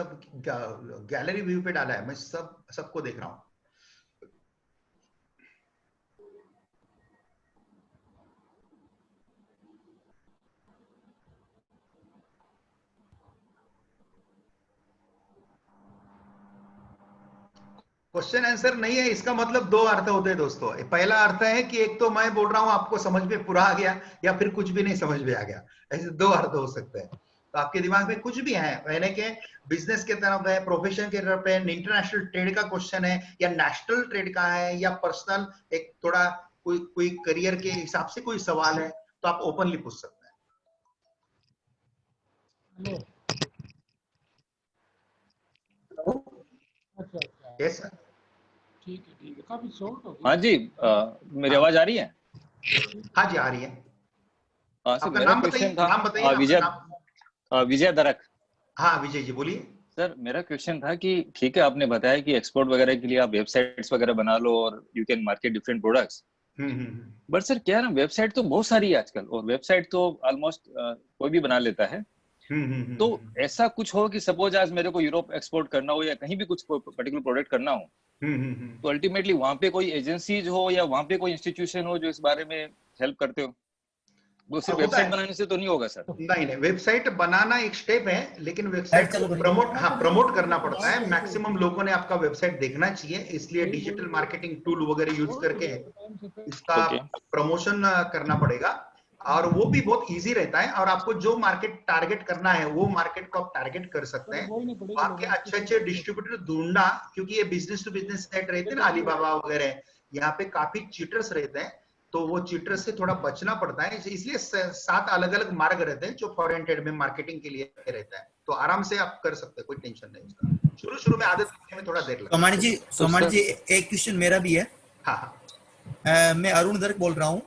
गैलरी व्यू पे डाला है। मैं सबको देख रहा हूं। क्वेश्चन आंसर नहीं है, इसका मतलब दो अर्थ होते हैं दोस्तों। पहला अर्थ है कि एक तो मैं बोल रहा हूं आपको समझ में पूरा आ गया, या फिर कुछ भी नहीं समझ में आ गया। ऐसे दो अर्थ हो सकते हैं। तो आपके दिमाग में कुछ भी है, यानी कि बिजनेस के तरफ है, प्रोफेशन के तरफ है, इंटरनेशनल ट्रेड का क्वेश्चन है, या नेशनल ट्रेड का है, या पर्सनल एक थोड़ा कोई करियर के हिसाब से कोई सवाल है, तो आप ओपनली पूछ सकते हैं। अच्छा, यस सर। ठीक है, काफी शॉर्ट हो गया। हाँ जी, मेरी आवाज आ रही है? हाँ जी, आ रही है। सर, आपका मेरा नाम क्वेश्चन बताइए, नाम बताइए। था विजय दरक। हाँ विजय जी बोलिए। सर, मेरा क्वेश्चन था कि ठीक है, आपने बताया कि एक्सपोर्ट वगैरह के लिए आप वेबसाइट्स वगैरह बना लो और you can market different products. But sir क्या ना, वेबसाइट तो बहुत सारी है आजकल, और वेबसाइट तो ऑलमोस्ट कोई भी बना लेता है। तो ऐसा कुछ हो कि सपोज आज मेरे को यूरोप एक्सपोर्ट करना हो या कहीं भी कुछ पर्टिकुलर प्रोडक्ट करना हो, तो अल्टीमेटली वहां पे कोई एजेंसीज हो या वहां पे कोई इंस्टीट्यूशन हो जो इस बारे में हेल्प करते हो? वो सिर्फ वेबसाइट बनाने से तो नहीं होगा सर? नहीं, वेबसाइट बनाना एक स्टेप है, लेकिन वेबसाइट को प्रमोट करना पड़ता है। मैक्सिमम लोगों ने आपका वेबसाइट देखना चाहिए, इसलिए डिजिटल मार्केटिंग टूल वगैरह यूज करके इसका प्रमोशन करना पड़ेगा। और वो भी बहुत इजी रहता है, और आपको जो मार्केट टारगेट करना है वो मार्केट को आप टारगेट कर सकते हैं। बाकी अच्छे डिस्ट्रीब्यूटर ढूंढना, क्योंकि ये बिजनेस टू बिजनेस साइट रहते हैं ना, अलीबाबा वगैरह, यहाँ पे काफी चीटर्स रहते हैं, तो वो चीटर से थोड़ा बचना पड़ता है। इसलिए 7 अलग अलग मार्ग रहते हैं जो फॉरेन ट्रेड में मार्केटिंग के लिए रहता है। तो आराम से आप कर सकते हैं, कोई टेंशन नहीं उसका। शुरू में आदत में थोड़ा देर लगता है। सोमानी जी एक क्वेश्चन मेरा भी है। हाँ, मैं अरुण दर्क बोल रहा हूँ।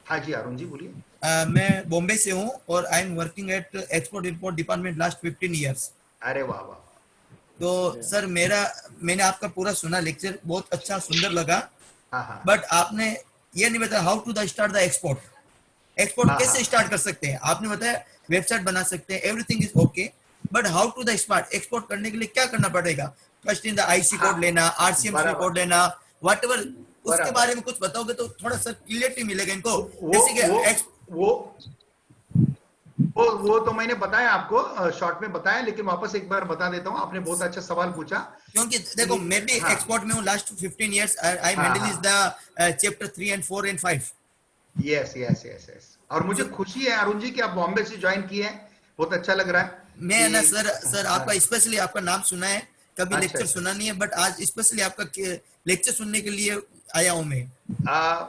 हाँ जी अरुण जी बोलिए। मैं बॉम्बे से हूँ और I am working at export import department last 15 years. अरे वाह वाह। तो सर मैंने आपका पूरा सुना, लेक्चर बहुत अच्छा सुंदर लगा। बट आपने ये नहीं बताया how to the start the export कैसे स्टार्ट कर सकते हैं। आपने बताया वेबसाइट बना सकते हैं, everything is okay, but how to the start export करने के लिए क्या करना पड़ेगा? First in the IC code लेना, आरसीएमसी कोड लेना, व्हाटएवर, उसके बारे में कुछ बताओगे तो थोड़ा सा क्लियरिटी मिलेगा इनको। वो तो मैंने बताया आपको, शॉर्ट में बताया, लेकिन वापस एक बार बता देता हूँ। आपने बहुत अच्छा सवाल पूछा, क्योंकि देखो मैं भी एक्सपोर्ट में हूँ last 15 years. I handle is the chapter 3 and 4 and 5। Yes. और मुझे खुशी है अरुण जी कि आप बॉम्बे से ज्वाइन किए हैं, बहुत अच्छा लग रहा है। मैं ना सर आपका स्पेशली आपका नाम सुना है, कभी लेक्चर सुना नहीं है, बट आज स्पेशली आपका लेक्चर सुनने के लिए आया हूं मैं।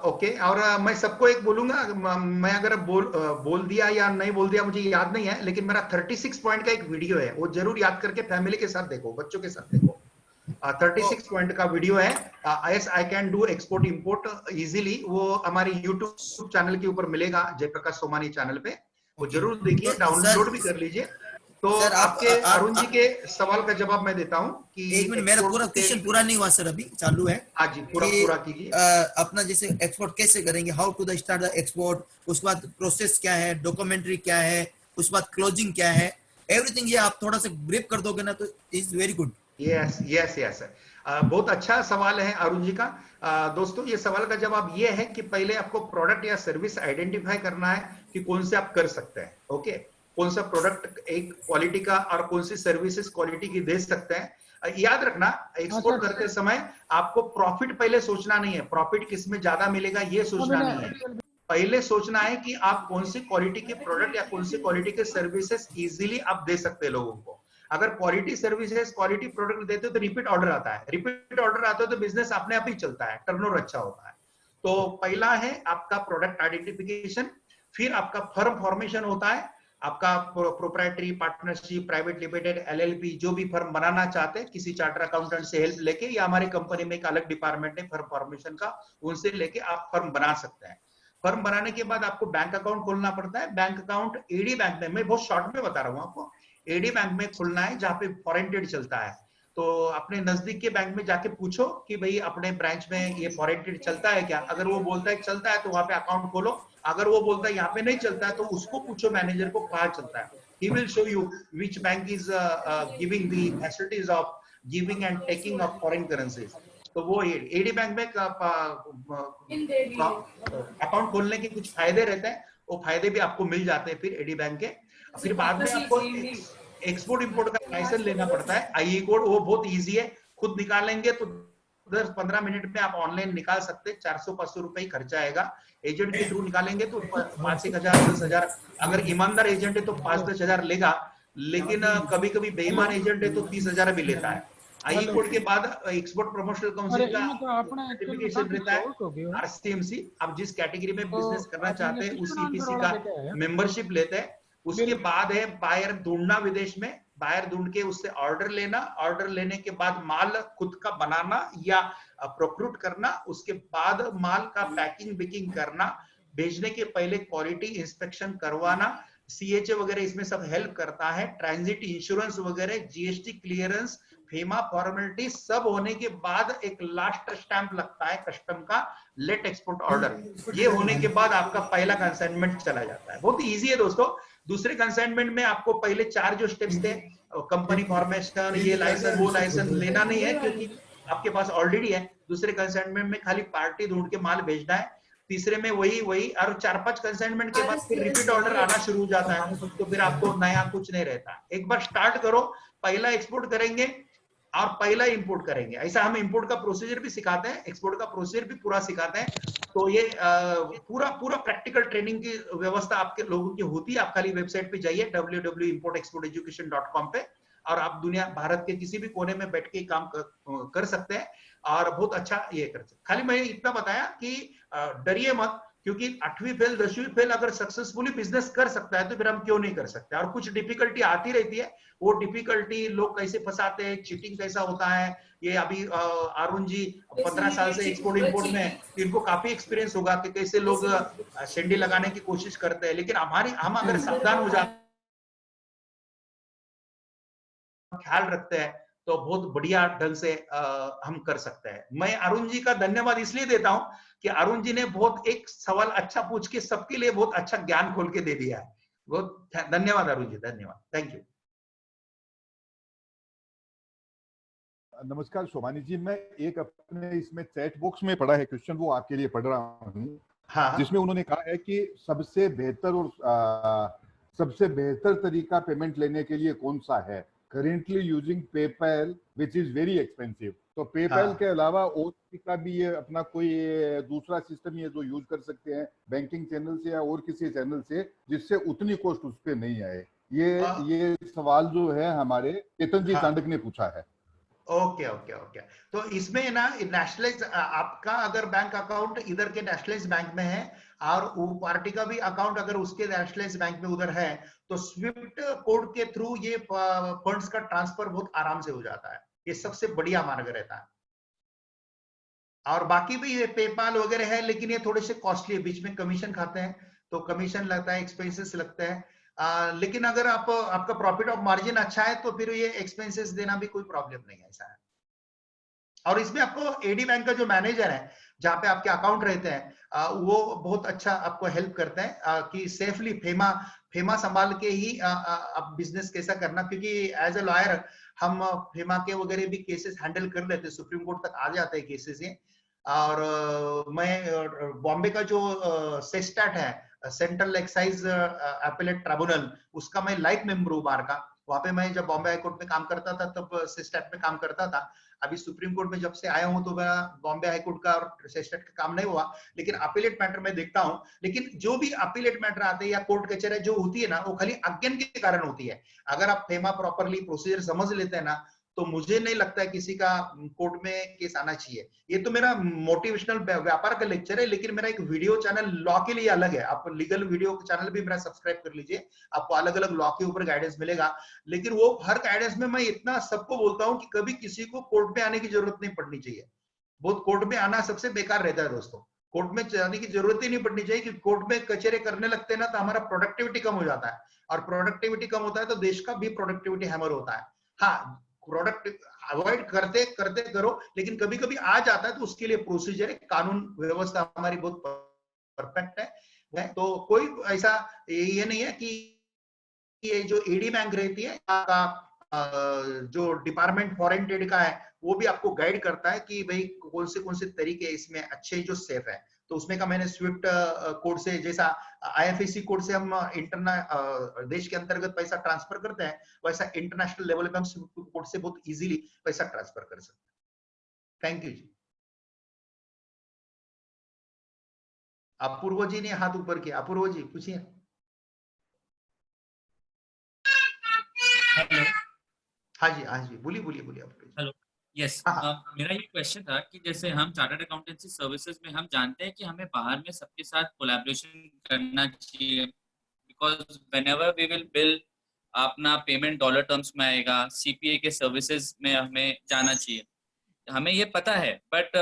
ओके। और मैं सबको एक बोलूंगा, मैं अगर बोल दिया या नहीं बोल दिया मुझे याद नहीं है, लेकिन मेरा 36 पॉइंट का एक वीडियो है, वो जरूर याद करके फैमिली के साथ देखो, बच्चों के साथ देखो। 36 पॉइंट का वीडियो है, yes I can do export import easily. वो हमारे यूट्यूब चैनल के ऊपर मिलेगा, जयप्रकाश सोमानी चैनल पे, वो जरूर देखिए, डाउनलोड भी कर लीजिए। तो सर, आपके अरुण जी के सवाल का जवाब मैं देता हूँ कि एक मिनट, मेरा पूरा क्वेश्चन पूरा नहीं हुआ सर, अभी चालू है। हाँ जी, पूरा कीजिए। अपना जैसे एक्सपोर्ट कैसे करेंगे, how to the start the export, उसके बाद प्रोसेस क्या है, डॉक्यूमेंट्री क्या है, उसके बाद क्लोजिंग क्या है, एवरीथिंग ये आप थोड़ा सा ब्रीफ कर दोगे ना तो is very good. Yes yes yes, बहुत अच्छा सवाल है अरुण जी का। दोस्तों, ये सवाल का जवाब ये है कि पहले आपको प्रोडक्ट या सर्विस आइडेंटिफाई करना है कि कौन से आप कर सकते हैं। ओके, कौन सा प्रोडक्ट एक क्वालिटी का और कौन सी सर्विसेज क्वालिटी की दे सकते हैं। याद रखना, एक्सपोर्ट करते समय आपको प्रॉफिट पहले सोचना नहीं है, प्रॉफिट किस में ज्यादा मिलेगा ये सोचना नहीं है। पहले सोचना है कि आप कौन सी क्वालिटी के प्रोडक्ट या कौन सी क्वालिटी के सर्विसेज इजीली आप दे सकते हैं लोगों को। अगर क्वालिटी सर्विसेज, क्वालिटी प्रोडक्ट देते हो तो रिपीट ऑर्डर आता है, रिपीट ऑर्डर आता है तो बिजनेस अपने आप ही चलता है, टर्नओवर अच्छा होता है। तो पहला है आपका प्रोडक्ट आइडेंटिफिकेशन, फिर आपका फर्म फॉर्मेशन होता है, आपका proprietary, partnership, private limited, LLP, जो भी फर्म बनाना चाहते हैं किसी चार्टर अकाउंटेंट से हेल्प लेके, या हमारी कंपनी में एक अलग डिपार्टमेंट है फर्म फॉर्मेशन का, उनसे लेके आप फर्म बना सकते हैं। फर्म बनाने के बाद आपको बैंक अकाउंट खोलना पड़ता है। बैंक अकाउंट एडी बैंक में, मैं बहुत शॉर्ट में बता रहा हूँ आपको, एडी बैंक में खुलना है जहां पे फॉरेन ट्रेड चलता है। तो अपने नजदीक के बैंक में जाके पूछो कि भाई अपने ब्रांच में ये फॉरेन ट्रेड चलता है क्या। अगर वो बोलता है चलता है तो वहां पे अकाउंट खोलो। अगर वो बोलता है यहाँ पे नहीं चलता है तो उसको पूछो मैनेजर को कहाँ चलता है। He will show you which bank is giving the facilities of giving and taking of foreign currencies. तो वो एडी बैंक में अकाउंट खोलने के कुछ फायदे रहते हैं, वो फायदे भी आपको मिल जाते हैं फिर एडी बैंक के। फिर बाद में आपको एक्सपोर्ट इंपोर्ट का लाइसेंस लेना पड़ता है, आईई कोड, वो बहुत इजी है, खुद निकालेंगे तो 10-15 मिनट में आप ऑनलाइन निकाल सकते हैं। 400-500 रुपए खर्चा आएगा। एजेंट के थ्रू निकालेंगे तो 5-1000, 10,000, अगर ईमानदार एजेंट है तो 5-10 हजार लेगा, लेकिन कभी कभी बेईमान एजेंट है तो 30,000 भी लेता है। आई कोड के बाद एक्सपोर्ट प्रमोशनल काउंसिल का सर्टिफिकेशन रहता है, आरसीएमसी। आप जिस कैटेगरी में बिजनेस करना चाहते हैं उस ईपीसी का मेंबरशिप लेते हैं। उसके बाद है बायर ढूंढना विदेश में, बायर ढूंढ के उससे ऑर्डर लेना, ऑर्डर लेने के बाद माल खुद का बनाना या प्रोक्यूट करना, उसके बाद माल का पैकिंग बिकिंग करना, भेजने के पहले क्वालिटी इंस्पेक्शन करवाना, सीएचए वगैरह इसमें सब हेल्प करता है, ट्रांजिट इंश्योरेंस वगैरह, जीएसटी क्लियरेंस, फेमा फॉर्मेलिटी सब होने के बाद एक लास्ट स्टैंप लगता है कस्टम का, लेट एक्सपोर्ट ऑर्डर। ये होने के बाद आपका पहला कंसाइनमेंट चला जाता है। बहुत इजी है दोस्तों। दूसरे कंसाइनमेंट में आपको पहले 4 जो स्टेप्स थे, कंपनी फॉर्मेशन, ये लाइसेंस वो लाइसेंस लेना नहीं है क्योंकि आपके पास ऑलरेडी है। दूसरे कंसाइनमेंट में खाली पार्टी ढूंढ के माल भेजना है। तीसरे में वही और 4-5 कंसाइनमेंट के बाद फिर रिपीट ऑर्डर आना शुरू हो जाता है, तो फिर आपको नया कुछ नहीं रहता। एक बार स्टार्ट करो, पहला एक्सपोर्ट करेंगे और पहला इंपोर्ट करेंगे। ऐसा हम इंपोर्ट का प्रोसीजर भी सिखाते हैं, एक्सपोर्ट का प्रोसीजर भी पूरा सिखाते हैं। तो ये पूरा प्रैक्टिकल ट्रेनिंग की व्यवस्था आपके लोगों की होती है। आप खाली वेबसाइट पे जाइए www.importexporteducation.com पे, और आप दुनिया भारत के किसी भी कोने में बैठ के काम कर सकते हैं और बहुत अच्छा ये कर सकते हैं। खाली मैं इतना बताया कि डरिए मत, क्योंकि 8वीं फेल 10वीं फेल अगर सक्सेसफुली बिजनेस कर सकता है तो फिर हम क्यों नहीं कर सकते। और कुछ डिफिकल्टी आती रहती है, वो डिफिकल्टी लोग कैसे फंसाते हैं, चीटिंग कैसा होता है, ये अभी अरुण जी 15 साल से एक्सपोर्ट इंपोर्ट में, इनको काफी एक्सपीरियंस होगा कि कैसे लोग शेंडी लगाने की कोशिश करते हैं। लेकिन हम अगर सावधान हो जाते, ख्याल रखते हैं, तो बहुत बढ़िया ढंग से हम कर सकते हैं। मैं अरुण जी का धन्यवाद इसलिए देता हूं कि अरुण जी ने बहुत एक सवाल अच्छा पूछ के सबके लिए बहुत अच्छा ज्ञान खोल के दे दिया है। बहुत धन्यवाद अरुण जी, धन्यवाद, थैंक यू। नमस्कार शोभानी जी, मैं एक अपने इसमें चैट बॉक्स में पढ़ा है क्वेश्चन, वो आपके लिए पढ़ रहा हूँ। हाँ। जिसमें उन्होंने कहा है कि सबसे बेहतर तरीका पेमेंट लेने के लिए कौन सा है। Currently using PayPal which is very expensive. तो पेपैल के अलावा और का भी ये अपना कोई दूसरा सिस्टम ये जो यूज कर सकते हैं बैंकिंग चैनल से या और किसी चैनल से, जिससे उतनी कॉस्ट उस पर नहीं आए। ये सवाल जो है हमारे चेतन जी चांडक ने पूछा है। Okay okay okay. तो इसमें ना नेशनलाइज, आपका अगर बैंक अकाउंट इधर के नेशनलाइज बैंक में है और वो पार्टी का भी अकाउंट अगर उसके नेशनलाइज बैंक में उधर है, तो स्विफ्ट कोड के थ्रू ये फंड्स का ट्रांसफर बहुत आराम से हो जाता है। ये सबसे बढ़िया मार्ग रहता है। और बाकी भी ये पेपाल वगैरह है, लेकिन ये थोड़े से कॉस्टली है, बीच में कमीशन खाते हैं, तो कमीशन लगता है, एक्सपेंसेस लगते हैं। लेकिन अगर आपका प्रॉफिट ऑफ मार्जिन अच्छा है तो फिर ये एक्सपेंसेस देना भी कोई प्रॉब्लम नहीं है, ऐसा है। और इसमें आपको एडी बैंक का जो मैनेजर है, जहाँ पे आपके अकाउंट रहते हैं, वो बहुत अच्छा आपको हेल्प करते हैं कि सेफली फेमा संभाल के ही आप बिजनेस कैसा करना, क्योंकि एज ए लॉयर हम फेमा के वगैरह भी केसेस हैंडल कर लेते हैं, सुप्रीम कोर्ट तक आ जाते हैं केसेस ये। और मैं बॉम्बे का जो सेस्टैट है, सेंट्रल एक्साइज अपीलेट ट्रिब्यूनल, उसका मैं लाइफ मेंबर हूँ बार का। वहां पे मैं जब बॉम्बे हाईकोर्ट में काम करता था तब सेस्टैट में काम करता था। अभी सुप्रीम कोर्ट में जब से आया हूं तो मेरा बॉम्बे हाईकोर्ट का और सेस्टैट का काम नहीं हुआ, लेकिन अपीलेट मैटर में देखता हूं। लेकिन जो भी अपीलेट मैटर आते हैं या कोर्ट कचहरी जो होती है ना, वो खाली अज्ञान के कारण होती है। अगर आप फेमा प्रॉपरली प्रोसीजर समझ लेते हैं ना, तो मुझे नहीं लगता है किसी का कोर्ट में केस आना चाहिए। ये तो मेरा मोटिवेशनल व्यापार का लेक्चर है, लेकिन मेरा एक वीडियो चैनल लॉ के लिए अलग है। आप लीगल वीडियो चैनल भी मेरा सब्सक्राइब कर लीजिए, आपको अलग अलग लॉ के ऊपर गाइडेंस मिलेगा। लेकिन वो हर गाइडेंस में मैं इतना सबको बोलता हूँ कि कभी किसी को कोर्ट में आने की जरूरत नहीं पड़नी चाहिए। बहुत कोर्ट में आना सबसे बेकार रहता है दोस्तों, कोर्ट में जाने की जरूरत ही नहीं पड़नी चाहिए, क्योंकि कोर्ट में कचहरी करने लगते हैं ना तो हमारा प्रोडक्टिविटी कम हो जाता है, और प्रोडक्टिविटी कम होता है तो देश का भी प्रोडक्टिविटी हैमर होता है। हाँ, प्रोडक्ट अवॉइड करते करते करो, लेकिन कभी कभी आ जाता है तो उसके लिए प्रोसीजर है, कानून व्यवस्था हमारी बहुत परफेक्ट है। तो कोई ऐसा ये नहीं है कि ये जो एडी बैंक रहती है जो डिपार्टमेंट फॉरेन ट्रेड का है, वो भी आपको गाइड करता है कि भाई कौन से तरीके इसमें अच्छे जो सेफ है। तो उसमें का मैंने स्विफ्ट कोड से, जैसा आईएफएससी कोड से हम देश के अंतर्गत पैसा ट्रांसफर करते हैं, वैसा इंटरनेशनल लेवल पे हम स्विफ्ट कोड से बहुत इजीली पैसा ट्रांसफर कर सकते हैं। थैंक यू जी। अपूर्व जी ने हाथ ऊपर किया। अपूर्व जी पूछिए। हेलो। हाँ जी बोलिए अपूर्व जी। हेलो। यस, मेरा ये क्वेश्चन था कि जैसे हम चार्टर्ड अकाउंटेंसी सर्विसेज में हम जानते हैं कि हमें बाहर में सबके साथ कोलैबोरेशन करना चाहिए, because whenever we will bill अपना पेमेंट डॉलर टर्म्स में आएगा, सीपीए के सर्विसेज में हमें जाना चाहिए, हमें ये पता है, but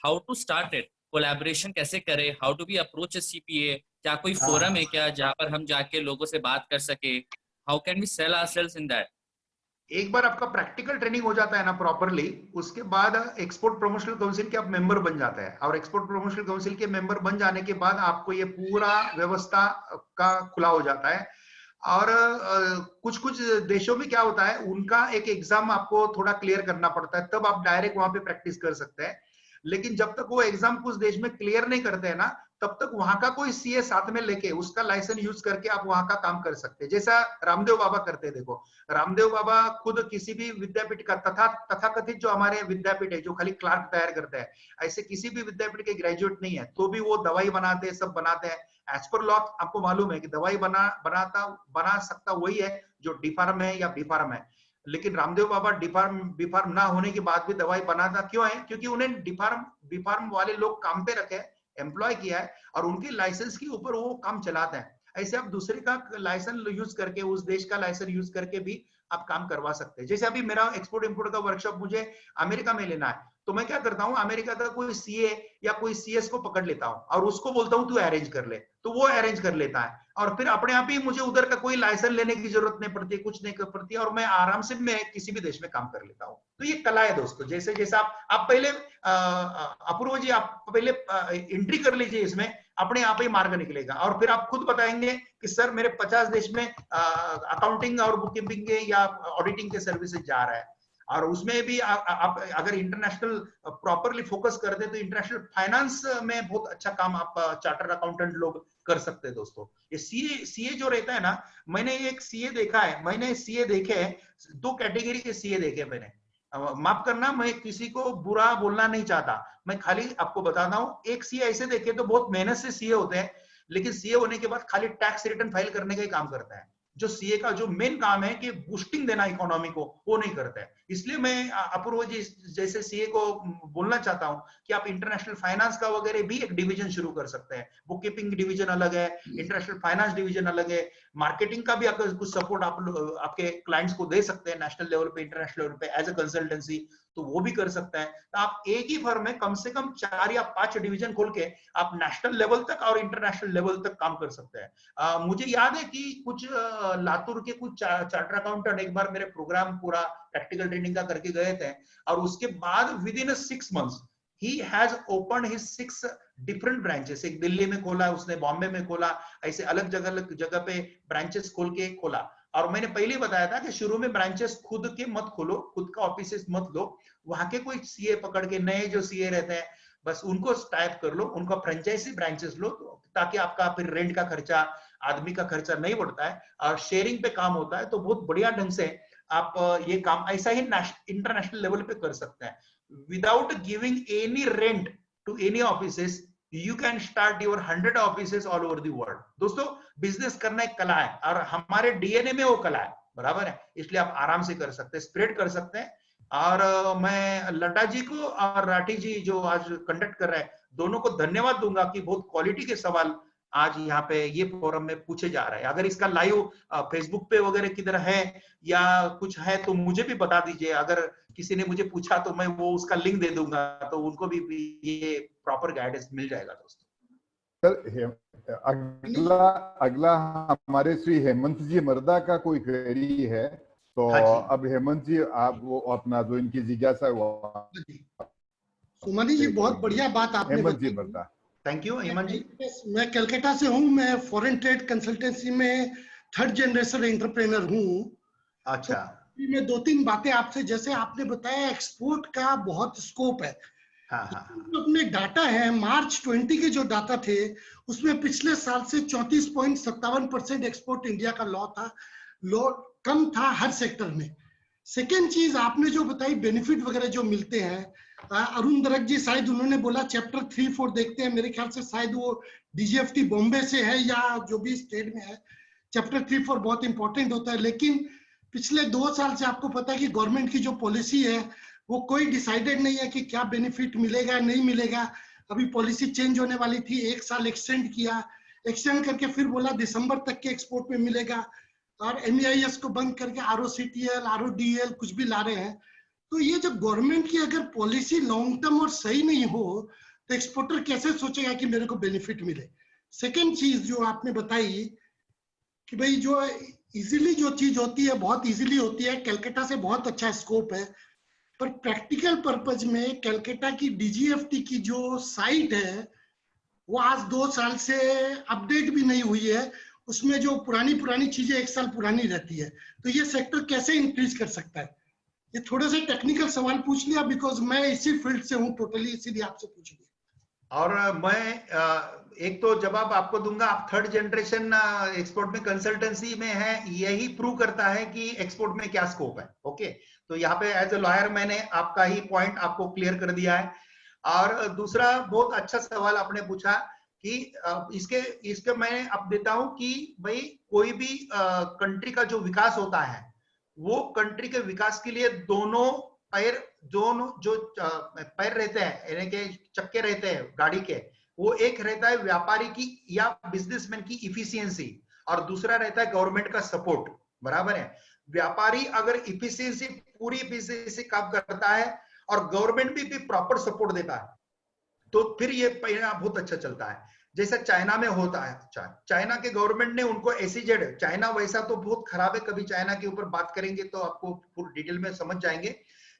how to start it, collaboration कैसे करें, how to be approach CPA, क्या कोई फोरम है क्या जहाँ पर हम जाके लोगों से बात कर सके, how can we sell ourselves in that? एक बार आपका प्रैक्टिकल ट्रेनिंग हो जाता है ना प्रॉपरली, उसके बाद एक्सपोर्ट प्रमोशनल काउंसिल के आप मेंबर बन जाते हैं, और एक्सपोर्ट प्रमोशनल काउंसिल के मेंबर बन जाने के बाद आपको ये पूरा व्यवस्था का खुला हो जाता है। और कुछ देशों में क्या होता है, उनका एक एग्जाम आपको थोड़ा क्लियर करना पड़ता है, तब आप डायरेक्ट वहां पे प्रैक्टिस कर सकते हैं। लेकिन जब तक वो एग्जाम कुछ देश में क्लियर नहीं करते हैं ना, तब तक वहां का कोई सीए साथ में लेके उसका लाइसेंस यूज करके आप वहां का काम कर सकते हैं, जैसा रामदेव बाबा करते हैं। देखो, रामदेव बाबा खुद किसी भी विद्यापीठ का तथाकथित जो हमारे विद्यापीठ है जो खाली क्लार्क तैयार करते हैं, ऐसे किसी भी विद्यापीठ के ग्रेजुएट नहीं है, तो भी वो दवाई बनाते हैं, सब बनाते हैं। एज पर लॉ आपको मालूम है कि दवाई बना सकता वही है जो डी फार्म है या बी फार्म है। लेकिन रामदेव बाबा डी फार्म ना होने के बाद भी दवाई बनाता क्यों है? क्योंकि उन्हें डी फार्म वाले लोग काम पे रखे, एम्प्लॉय किया है, और उनके लाइसेंस के ऊपर वो काम चलाते हैं। ऐसे आप दूसरे का लाइसेंस यूज करके, उस देश का लाइसेंस यूज करके भी आप काम करवा सकते हैं। जैसे अभी मेरा एक्सपोर्ट इंपोर्ट का वर्कशॉप मुझे अमेरिका में लेना है, तो मैं क्या करता हूँ, अमेरिका का कोई सीए या कोई सीएस को पकड़ लेता हूँ और उसको बोलता हूँ तू अरेंज कर ले, तो वो अरेंज कर लेता है, और फिर अपने आप ही मुझे उधर का कोई लाइसेंस लेने की जरूरत नहीं पड़ती, कुछ नहीं पड़ती, और मैं आराम से मैं किसी भी देश में काम कर लेता हूँ। तो ये कला है दोस्तों। जैसे जैसे आप पहले अपूर्व जी, आप पहले एंट्री कर लीजिए इसमें, अपने आप ही मार्ग निकलेगा, और फिर आप खुद बताएंगे कि सर मेरे 50 देश में अकाउंटिंग और बुक कीपिंग के या ऑडिटिंग के सर्विसेज जा रहा है। और उसमें भी आप अगर इंटरनेशनल प्रॉपरली फोकस कर दे तो इंटरनेशनल फाइनेंस में बहुत अच्छा काम आप चार्टर्ड अकाउंटेंट लोग कर सकते हैं दोस्तों। ये सीए जो रहता है ना, मैंने एक सीए देखा है, मैंने सीए देखे, 2 कैटेगरी के सीए देखे मैंने। माफ करना, मैं किसी को बुरा बोलना नहीं चाहता, मैं खाली आपको बताता हूँ। एक सीए ऐसे देखे तो बहुत मेहनत से सीए होते हैं, लेकिन सीए होने के बाद खाली टैक्स रिटर्न फाइल करने का ही काम करता है। जो सीए का जो मेन काम है कि बूस्टिंग देना इकोनॉमी को, वो नहीं करता है। इसलिए मैं अपूर्व जी जैसे सीए को बोलना चाहता हूं कि आप इंटरनेशनल फाइनेंस का वगैरह भी एक डिवीजन शुरू कर सकते हैं। बुक कीपिंग डिवीजन अलग है, इंटरनेशनल फाइनेंस डिवीजन अलग है, मार्केटिंग का भी अगर कुछ सपोर्ट आप आपके क्लाइंट्स को दे सकते हैं नेशनल लेवल पे, इंटरनेशनल लेवल पे एज ए कंसल्टेंसी, तो वो भी कर सकता है। तो आप एक ही फर्म में कम से कम 4 या 5 डिवीजन खोल के आप नेशनल लेवल तक और इंटरनेशनल लेवल तक काम कर सकते हैं। मुझे याद है कि कुछ लातूर के कुछ चार्टर अकाउंटेंट एक बार मेरे प्रोग्राम पूरा प्रैक्टिकल ट्रेनिंग का करके गए थे, और उसके बाद with in 6 months he has opened his 6 different branches। एक दिल्ली में खोला उसने, बॉम्बे में खोला, ऐसे अलग जगह पे ब्रांचेस खोल के खोला। और मैंने पहले ही बताया था कि शुरू में ब्रांचेस खुद के मत खोलो, खुद का ऑफिस मत लो, वहां के कोई सीए पकड़ के, नए जो सीए रहते हैं बस उनको टाइप कर लो, उनका फ्रेंचाइजी ब्रांचेस लो, ताकि आपका फिर रेंट का खर्चा, आदमी का खर्चा नहीं बढ़ता है और शेयरिंग पे काम होता है। तो बहुत बढ़िया ढंग से आप ये काम ऐसा ही इंटरनेशनल लेवल पे कर सकते हैं। Without giving any rent to any offices, you can start your 100 offices all over the world। दोस्तों, बिजनेस करना एक कला है और हमारे डीएनए में वो कला है, बराबर है, इसलिए आप आराम से कर सकते हैं, स्प्रेड कर सकते हैं। और मैं लड्डा जी को और राठी जी जो आज कंडक्ट कर रहे हैं, दोनों को धन्यवाद दूंगा कि बहुत क्वालिटी के सवाल आज यहाँ पे ये फोरम में पूछे जा रहे हैं। अगर इसका लाइव फेसबुक पे वगैरह किधर है या कुछ है तो मुझे भी बता दीजिए। अगर किसी ने मुझे पूछा तो मैं वो उसका लिंक दे दूंगा, तो उनको भी ये प्रॉपर गाइडेंस मिल जाएगा दोस्तों। सर, अगला हमारे श्री हेमंत जी मर्दा का कोई क्वेरी है, तो अब हेमंत जी आप वो अपना जो इनकी जिज्ञासा हुआ। सुमनी जी, बहुत बढ़िया बात आपने हेमंत जी मर्दा। थैंक यू हेमंत जी। मैं कलकत्ता से हूँ, मैं फॉरेन ट्रेड कंसल्टेंसी में 3rd जनरेशन एंटरप्रेन्योर हूँ। अच्छा। तो मैं 2-3 बातें आपसे, जैसे आपने बताया एक्सपोर्ट का बहुत स्कोप है। तो अपने डाटा है मार्च 20 के जो डाटा थे उसमें पिछले साल से 34.57% एक्सपोर्ट इंडिया का लॉ था, कम था हर सेक्टर में। सेकेंड चीज आपने जो बताई बेनिफिट वगैरह जो मिलते हैं, अरुण दरक जी शायद उन्होंने बोला चैप्टर 3-4 देखते हैं, मेरे ख्याल से शायद वो डीजीएफटी बॉम्बे से है या जो भी स्टेट में है। चैप्टर 3-4 बहुत इंपॉर्टेंट होता है, लेकिन पिछले 2 साल से आपको पता है कि गवर्नमेंट की जो पॉलिसी है वो कोई डिसाइडेड नहीं है कि क्या बेनिफिट मिलेगा नहीं मिलेगा। अभी पॉलिसी चेंज होने वाली थी, 1 साल एक्सटेंड किया, एक्सटेंड करके फिर बोला दिसंबर तक के एक्सपोर्ट में मिलेगा, और MEIS को बंद करके ROCTL RODL कुछ भी ला रहे हैं। तो ये जब गवर्नमेंट की अगर पॉलिसी लॉन्ग टर्म और सही नहीं हो तो एक्सपोर्टर कैसे सोचेगा कि मेरे को बेनिफिट मिले। सेकेंड चीज जो आपने बताई कि भाई जो इजीली जो चीज होती है बहुत इजीली होती है, कलकत्ता से बहुत अच्छा स्कोप है, पर प्रैक्टिकल पर्पज में कलकत्ता की DGFT की जो साइट है वो आज 2 साल से अपडेट भी नहीं हुई है, उसमें जो पुरानी चीजें 1 साल पुरानी रहती है। तो ये सेक्टर कैसे इंक्रीज कर सकता है? ये थोड़े से टेक्निकल सवाल पूछ लिया बिकॉज मैं इसी फील्ड से हूँ टोटली, इसीलिए आपसे पूछ लिया। और मैं एक तो जवाब आपको दूंगा, आप 3rd जनरेशन एक्सपोर्ट में कंसल्टेंसी में है, यही प्रूव करता है कि एक्सपोर्ट में क्या स्कोप है। ओके, तो यहाँ पे एज ए लॉयर मैंने आपका ही पॉइंट आपको क्लियर कर दिया है। और दूसरा बहुत अच्छा सवाल आपने पूछा कि इसके मैं अब देता हूं कि भाई कोई भी कंट्री का जो विकास होता है वो कंट्री के विकास के लिए दोनों जो पैर रहते हैं, यानी कि चक्के रहते हैं गाड़ी के, वो एक रहता है व्यापारी की या बिजनेसमैन की इफिशियंसी और दूसरा रहता है गवर्नमेंट का सपोर्ट, बराबर है। व्यापारी अगर इफिशियंसी पूरी इफिशियंसी काम करता है और गवर्नमेंट भी प्रॉपर सपोर्ट देता है तो फिर ये परिणाम बहुत अच्छा चलता है। जैसा चाइना में होता है, चाइना के गवर्नमेंट ने उनको एसीजेड, चाइना वैसा तो बहुत खराब है, कभी चाइना के ऊपर बात करेंगे तो आपको पूरी डिटेल में समझ जाएंगे,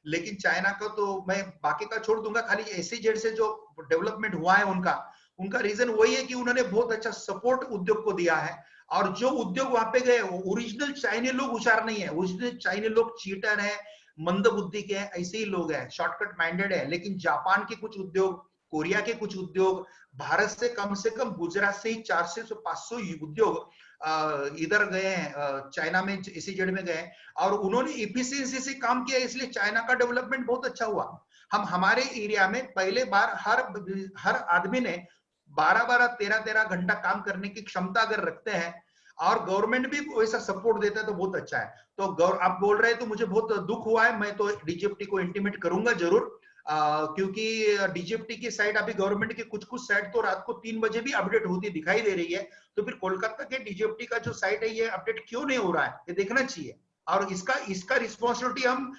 लेकिन चाइना का तो मैं बाकी का छोड़ दूंगा। खाली एसीजेड से जो डेवलपमेंट हुआ है उनका रीजन वही है कि उन्होंने बहुत अच्छा सपोर्ट उद्योग को दिया है। और जो उद्योग वहां पे गए ओरिजिनल चाइनीज लोग होशियार नहीं है, ओरिजिनल चाइनीज लोग चीटर है, मंद बुद्धि के हैं, ऐसे ही लोग हैं, शॉर्टकट माइंडेड है। लेकिन जापान के कुछ उद्योग, कोरिया के कुछ उद्योग, भारत से कम गुजरात से ही 400 से 500 उद्योग इधर गए हैं, चाइना में एसीजेड में गए और उन्होंने इफिशियंसी से काम किया, इसलिए चाइना का डेवलपमेंट बहुत अच्छा हुआ। हम हमारे एरिया में पहले बार हर आदमी ने 12-12, 13-13 घंटा काम करने की क्षमता अगर रखते हैं और गवर्नमेंट भी वैसा सपोर्ट देता है तो बहुत अच्छा है। तो आप बोल रहे हैं तो मुझे बहुत दुख हुआ है, मैं तो डीजीएफटी को इंटीमेट करूंगा जरूर, क्योंकि डीजीएफटी की साइट अभी गवर्नमेंट के कुछ साइट तो रात को 3 बजे भी अपडेट होती दिखाई दे रही है, तो फिर कोलकाता के डीजीएफटी का जो साइट है ये अपडेट क्यों नहीं हो रहा है, ये देखना चाहिए। और इसका रिस्पॉन्सिबिलिटी हम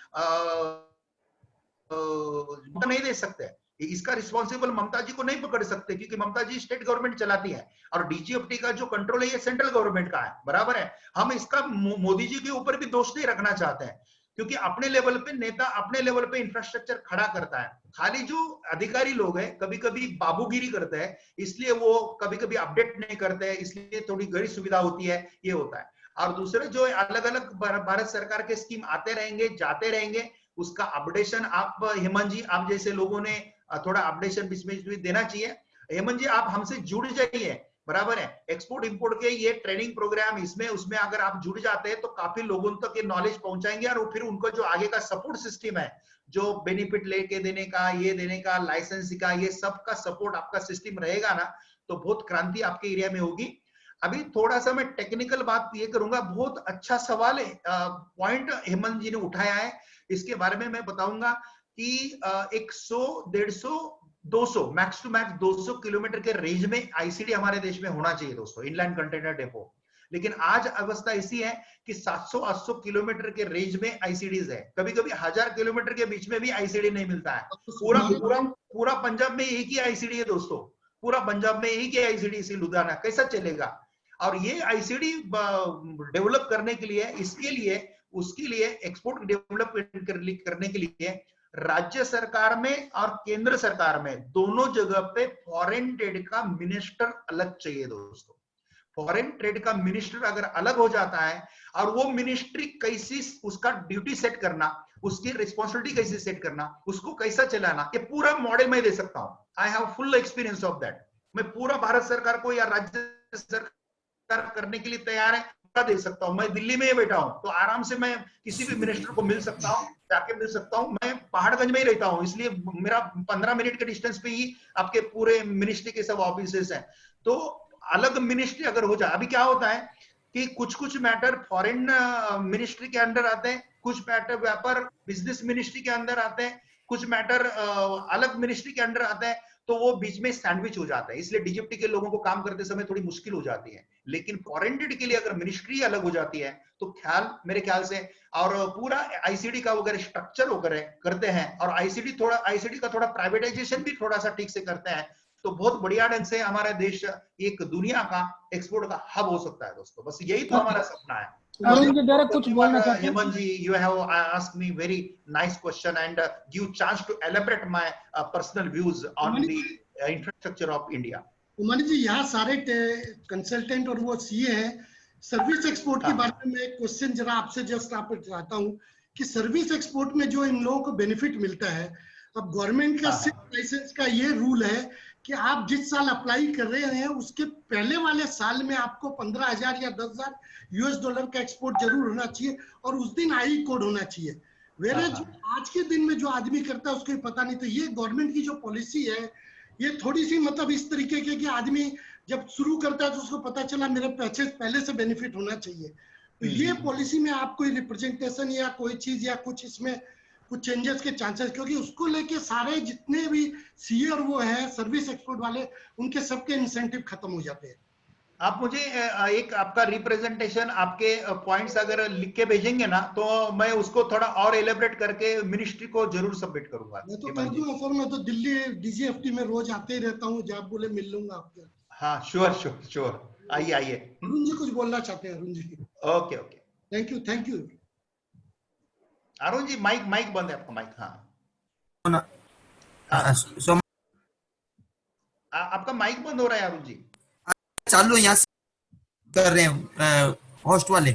नहीं दे सकते। इसका रिस्पॉन्सिबल ममता जी को नहीं पकड़ सकते, क्योंकि ममता जी स्टेट गवर्नमेंट चलाती है और डीजीएफटी का जो कंट्रोल है ये सेंट्रल गवर्नमेंट का है, बराबर है। हम इसका मोदी जी के ऊपर भी दोष नहीं रखना चाहते हैं, क्योंकि अपने लेवल पे नेता अपने लेवल पे इंफ्रास्ट्रक्चर खड़ा करता है। खाली जो अधिकारी लोग हैं कभी कभी बाबूगिरी करते हैं, इसलिए वो कभी कभी अपडेट नहीं करते हैं, इसलिए थोड़ी गरीब सुविधा होती है, ये होता है। और दूसरे जो अलग अलग भारत सरकार के स्कीम आते रहेंगे जाते रहेंगे, उसका अपडेशन आप हेमंत जी आप जैसे लोगों ने थोड़ा अपडेशन बीच में देना चाहिए। हेमंत जी आप हमसे जुड़ जाइए, बराबर है। एक्सपोर्ट इंपोर्ट के ये ट्रेनिंग प्रोग्राम इसमें उसमें अगर आप जुड़ जाते हैं तो काफी लोगों तक ये नॉलेज पहुंचाएंगे, और फिर उनको जो आगे का सपोर्ट सिस्टम है, जो बेनिफिट लेके देने का, ये देने का, लाइसेंस का, ये सब का सपोर्ट आपका सिस्टम रहेगा ना, तो बहुत क्रांति आपके एरिया में होगी। अभी थोड़ा सा मैं टेक्निकल बात ये करूंगा। बहुत अच्छा सवाल है, पॉइंट हेमंत जी ने उठाया है, इसके बारे में मैं बताऊंगा कि 100, 150, 200 मैक्स टू मैक्स 200 किलोमीटर के रेंज में आईसीडी हमारे देश में होना चाहिए दोस्तों, इनलैंड कंटेनर डेपो। लेकिन आज अवस्था ऐसी है कि 700-800 किलोमीटर के रेंज में आईसीडीज है, कभी कभी 1000 किलोमीटर के बीच में भी आईसीडी नहीं मिलता है। पूरा पंजाब में एक ही आईसीडी है दोस्तों, पूरा पंजाब में एक ही आईसीडी, इसी लुधियाना कैसा चलेगा। और ये आईसीडी डेवलप करने के लिए, इसके लिए उसके लिए एक्सपोर्ट डेवलपमेंट करने के लिए राज्य सरकार में और केंद्र सरकार में दोनों जगह पे फॉरेन ट्रेड का मिनिस्टर अलग चाहिए दोस्तों। फॉरेन ट्रेड का मिनिस्टर अगर अलग हो जाता है, और वो मिनिस्ट्री कैसी उसका ड्यूटी सेट करना, उसकी रिस्पॉन्सिबिलिटी कैसे सेट करना, उसको कैसा चलाना, ये पूरा मॉडल मैं दे सकता हूं। I have full experience of that. मैं पूरा भारत सरकार को या राज्य सरकार करने के लिए तैयार है, दे सकता हूं। मैं दिल्ली में ही बैठा हूं तो आराम से मैं किसी भी मिनिस्टर को मिल सकता हूं, जाके मिल सकता हूं। मैं पहाड़गंज में ही रहता हूं, इसलिए मेरा 15 मिनट के डिस्टेंस पे ही आपके पूरे मिनिस्ट्री के सब ऑफिसेस हैं। तो अलग मिनिस्ट्री अगर हो जाए, अभी क्या होता है कि कुछ मैटर फॉरेन मिनिस्ट्री के अंडर आते हैं, कुछ मैटर व्यापार बिजनेस मिनिस्ट्री के अंदर आते हैं, कुछ मैटर अलग मिनिस्ट्री के अंडर आते हैं, तो वो बीच में सैंडविच हो जाता है। इसलिए डीजीएफटी के लोगों को काम करते समय थोड़ी मुश्किल हो जाती है। लेकिन फॉरेन ट्रेड के लिए अगर मिनिस्ट्री अलग हो जाती है तो मेरे ख्याल से, और पूरा आईसीडी का वगैरह स्ट्रक्चर वगैरह करते हैं, और आईसीडी का थोड़ा प्राइवेटाइजेशन भी थोड़ा सा ठीक से करते हैं, तो बहुत बढ़िया ढंग से हमारा देश एक दुनिया का एक्सपोर्ट का हब हो सकता है दोस्तों। बस यही तो हमारा सपना है। अरुण जी डायरेक्ट कुछ बोलना चाहते हैं? Heman ji, you have asked me very nice question and give chance to elaborate my personal views on the infrastructure of India. Umar जी, यहाँ सारे कंसल्टेंट और वो सीए हैं। सर्विस एक्सपोर्ट के बारे में मैं एक क्वेश्चन जरा आपसे जस्ट आप चाहता हूँ कि सर्विस एक्सपोर्ट में जो इन लोगों को बेनिफिट मिलता है, अब गवर्नमेंट का सिर्फ लाइसेंस का ये रूल है कि आप जिस साल अप्लाई कर रहे हैं उसके पहले वाले साल में आपको 15,000 या 10,000 यूएस डॉलर का एक्सपोर्ट जरूर होना चाहिए, और उस दिन आई कोड होना चाहिए। वेरेज आज के दिन में जो आदमी करता है उसको पता नहीं। तो ये गवर्नमेंट की जो पॉलिसी है ये थोड़ी सी मतलब इस तरीके की कि आदमी जब शुरू करता है तो उसको पता चला मेरे पैसे पहले से बेनिफिट होना चाहिए। तो ये पॉलिसी में आप कोई रिप्रेजेंटेशन या कोई चीज या कुछ इसमें कुछ चेंजेस के चांसेस, क्योंकि उसको लेके सारे जितने भी सीए और वो है सर्विस एक्सपोर्ट वाले, उनके सबके इंसेंटिव खत्म हो जाते हैं। आप मुझे एक आपका रिप्रेजेंटेशन, आपके पॉइंट्स अगर लिख के भेजेंगे ना, तो मैं उसको थोड़ा और एलिब्रेट करके मिनिस्ट्री को जरूर सबमिट करूंगा। मैं तो कर दूंगा सर, मैं तो दिल्ली डीजीएफटी में रोज आते ही रहता हूँ, जब बोले मिल लूंगा आपके। हाँ श्योर, आइए। अरुण जी कुछ बोलना चाहते हैं? Arun ji okay thank you. Arun ji mike बंद है आपका, माइक। आपका माइक बंद हो रहा है अरुण जी। चालू यहाँ से कर रहे हैं होस्ट वाले।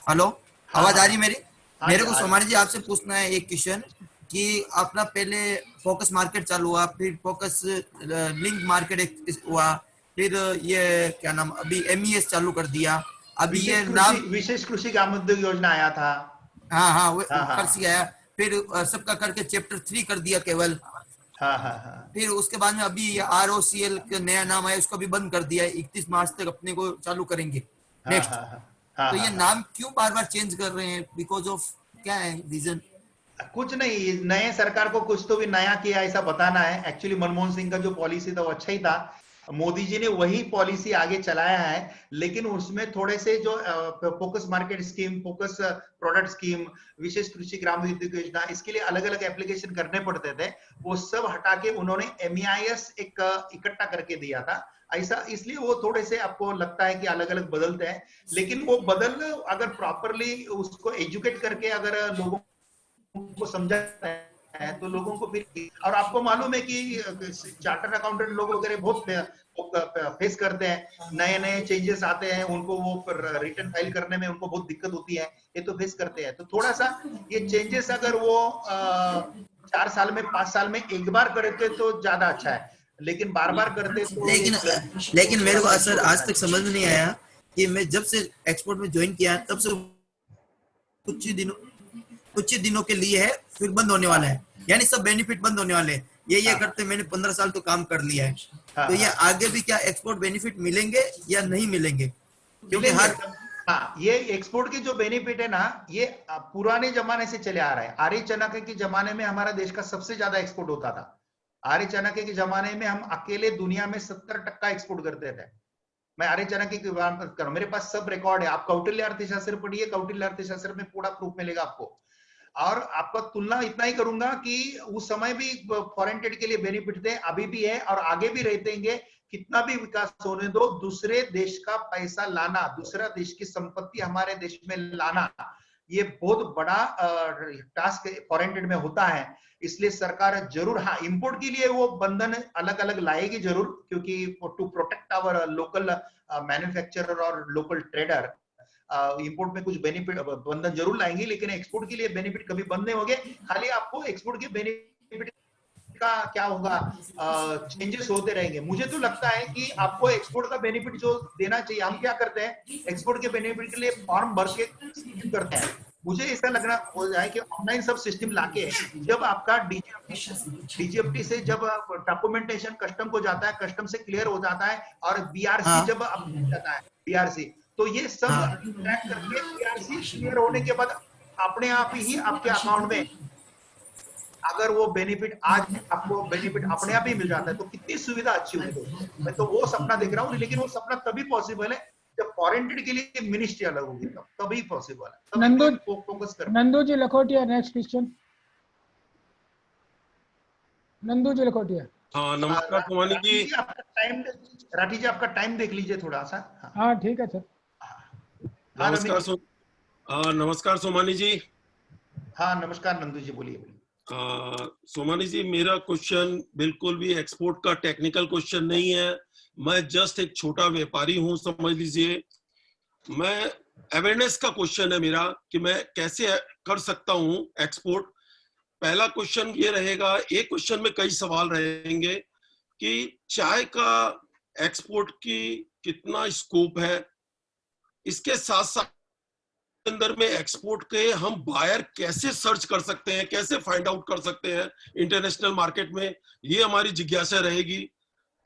हेलो, आवाज आ रही मेरी? मेरे को सोमानी जी आपसे पूछना है एक क्वेश्चन कि अपना पहले फोकस मार्केट चालू हुआ, फिर फोकस लिंक मार्केट हुआ, फिर ये क्या नाम अभी MES चालू कर दिया, अभी ये नाम विशेष कृषि ग्रामोद्योग योजना आया था। हाँ आया, फिर सबका करके चैप्टर 3 कर दिया केवल। फिर उसके बाद में अभी ROCL का नया नाम आया, उसको भी बंद कर दिया है। 31 मार्च तक अपने को चालू करेंगे नेक्स्ट। तो ये नाम क्यों बार चेंज कर रहे हैं? बिकॉज ऑफ क्या है रीजन? कुछ नहीं, नए सरकार को कुछ तो भी नया किया ऐसा बताना है। एक्चुअली मनमोहन सिंह का जो पॉलिसी था वो अच्छा ही था, मोदी जी ने वही पॉलिसी आगे चलाया है, लेकिन उसमें थोड़े से जो focus market scheme, focus product scheme, विशेष कृषि ग्राम विद्युत योजना, इसके लिए अलग अलग एप्लीकेशन करने पड़ते थे, वो सब हटा के उन्होंने MEIS एक इकट्ठा करके दिया था। ऐसा इसलिए वो थोड़े से आपको लगता है कि अलग अलग बदलते हैं, लेकिन वो बदल अगर प्रॉपरली उसको एजुकेट करके अगर लोगों को समझाते हैं तो लोगों को फिर, और आपको मालूम है कि चार्टर्ड अकाउंटेंट लोग वगैरह बहुत फेस करते हैं, नए नए चेंजेस आते हैं, उनको वो रिटर्न फाइल करने में उनको बहुत दिक्कत होती है, ये तो फेस करते हैं। तो थोड़ा सा ये चेंजेस अगर वो 4 साल में 5 साल में एक बार करते तो ज्यादा अच्छा है, लेकिन बार बार करते तो लेकिन मेरे को सर आज तक समझ में नहीं आया कि मैं जब से एक्सपोर्ट में ज्वाइन किया तब से कुछ ही दिनों के लिए है, फिर बंद होने वाला है, यानी सब बेनिफिट बंद होने वाले हैं। ये करते मैंने 15 साल तो काम कर लिया है, तो ये आगे भी क्या एक्सपोर्ट बेनिफिट मिलेंगे या नहीं मिलेंगे? क्योंकि ये एक्सपोर्ट के जो बेनिफिट है ना, ये पुराने जमाने से चले आ रहा है। आर्य चाणक्य के जमाने में हमारा देश का सबसे ज्यादा एक्सपोर्ट होता था। आर्य चाणक्य के जमाने में हम अकेले दुनिया में 70% एक्सपोर्ट करते थे। मैं आर्य चाणक्य की बात कर, मेरे पास सब रिकॉर्ड है। आप कौटिल्य अर्थशास्त्र पढ़िए, कौटिल्य अर्थशास्त्र में पूरा प्रूफ मिलेगा आपको। और आपका तुलना इतना ही करूंगा कि उस समय भी फॉरेन ट्रेड के लिए बेनिफिट थे, अभी भी है और आगे भी रहते। कितना भी विकास होने दो, दूसरे देश का पैसा लाना, दूसरा देश की संपत्ति हमारे देश में लाना, ये बहुत बड़ा टास्क फॉरेन ट्रेड में होता है। इसलिए सरकार जरूर, हाँ, इंपोर्ट के लिए वो बंधन अलग अलग लाएगी जरूर, क्योंकि to protect our local manufacturer और लोकल ट्रेडर, इंपोर्ट में कुछ बेनिफिट बंधन जरूर लाएंगे, लेकिन एक्सपोर्ट के लिए बेनिफिट कभी बंद नहीं होंगे। खाली आपको एक्सपोर्ट के बेनिफिट का क्या होगा, चेंजेस होते रहेंगे। मुझे तो लगता है कि आपको एक्सपोर्ट का बेनिफिट जो देना चाहिए, हम क्या करते हैं एक्सपोर्ट के बेनिफिट के लिए फॉर्म भर के करते हैं। मुझे ऐसा लगना हो जाए कि ऑनलाइन सब सिस्टम लाके, जब आपका डीजीएफटी से जब डॉक्यूमेंटेशन कस्टम को जाता है, कस्टम से क्लियर हो जाता है, और बीआरसी जब जाता है, बीआरसी, तो ये सब ट्रैक करके बीआरसी क्लियर होने के बाद अपने आप ही आपके अकाउंट में अगर वो बेनिफिट, आज आपको बेनिफिट अपने आप ही मिल जाता है, तो कितनी सुविधा अच्छी होगी। मैं तो वो सपना देख रहा हूँ, लेकिन वो सपना तभी पॉसिबल है जब फॉरेन ट्रेड के लिए मिनिस्ट्री अलग होगी, तभी पॉसिबल है। नंदू जी लखोटिया, नेक्स्ट क्वेश्चन। नंदू जी लखोटिया। हाँ, नमस्कार सोमानी जी। राठी जी आपका टाइम देख लीजिए थोड़ा सा। हाँ ठीक है सर। नमस्कार सोमानी जी। हाँ नमस्कार नंदू जी, बोलिए। सोमानी जी, मेरा क्वेश्चन बिल्कुल भी एक्सपोर्ट का टेक्निकल क्वेश्चन नहीं है। मैं जस्ट एक छोटा व्यापारी हूं, समझ लीजिए। मैं अवेयरनेस का क्वेश्चन है मेरा कि मैं कैसे कर सकता हूं एक्सपोर्ट। पहला क्वेश्चन ये रहेगा, एक क्वेश्चन में कई सवाल रहेंगे कि चाय का एक्सपोर्ट की कितना स्कोप है, इसके साथ साथ अंदर में एक्सपोर्ट के हम बायर कैसे सर्च कर सकते हैं, कैसे फाइंड आउट कर सकते हैं इंटरनेशनल मार्केट में, ये हमारी जिज्ञासा रहेगी।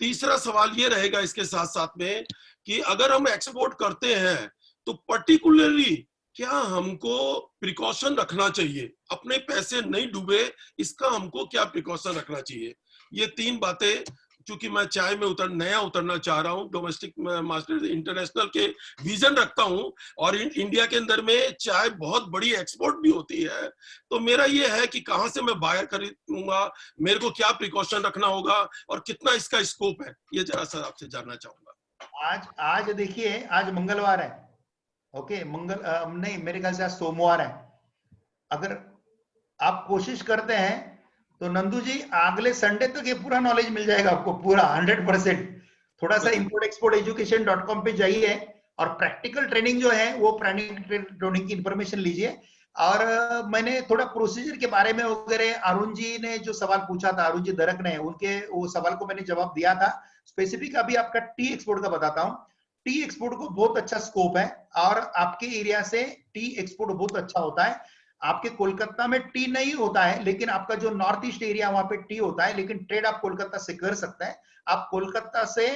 तीसरा सवाल ये रहेगा इसके साथ साथ में कि अगर हम एक्सपोर्ट करते हैं तो पर्टिकुलरली क्या हमको प्रिकॉशन रखना चाहिए, अपने पैसे नहीं डूबे, इसका हमको क्या प्रिकॉशन रखना चाहिए। ये तीन बातें, चूंकि मैं चाय में नया उतरना चाह रहा हूँ, डोमेस्टिक मास्टर इंटरनेशनल के विजन रखता हूँ, और इंडिया के अंदर में चाय बहुत बड़ी एक्सपोर्ट भी होती है, तो मेरा ये है कि कहाँ से मैं बायर खरीदूंगा, मेरे को क्या प्रिकॉशन रखना होगा और कितना इसका स्कोप है, ये जरा सर आपसे जानना चाहूंगा। आज देखिए, आज मंगलवार है, ओके, नहीं मेरे ख्याल से आज सोमवार है। अगर आप कोशिश करते हैं तो नंदू जी अगले संडे तक ये पूरा नॉलेज मिल जाएगा आपको, पूरा 100%। थोड़ा सा importexporteducation.com पे जाइए और प्रैक्टिकल ट्रेनिंग जो है वो प्रैक्टिकल ट्रेनिंग की इंफॉर्मेशन लीजिए। और मैंने थोड़ा प्रोसीजर के बारे में वगैरह, अरुण जी ने जो सवाल पूछा था, अरुण जी दरक ने, उनके वो सवाल को मैंने जवाब दिया था। स्पेसिफिक अभी आपका टी एक्सपोर्ट का बताता हूँ। टी एक्सपोर्ट को बहुत अच्छा स्कोप है, और आपके एरिया से टी एक्सपोर्ट बहुत अच्छा होता है। आपके कोलकाता में टी नहीं होता है, लेकिन आपका जो नॉर्थ ईस्ट एरिया वहां पे टी होता है, लेकिन ट्रेड आप कोलकाता से कर सकते हैं। आप कोलकाता से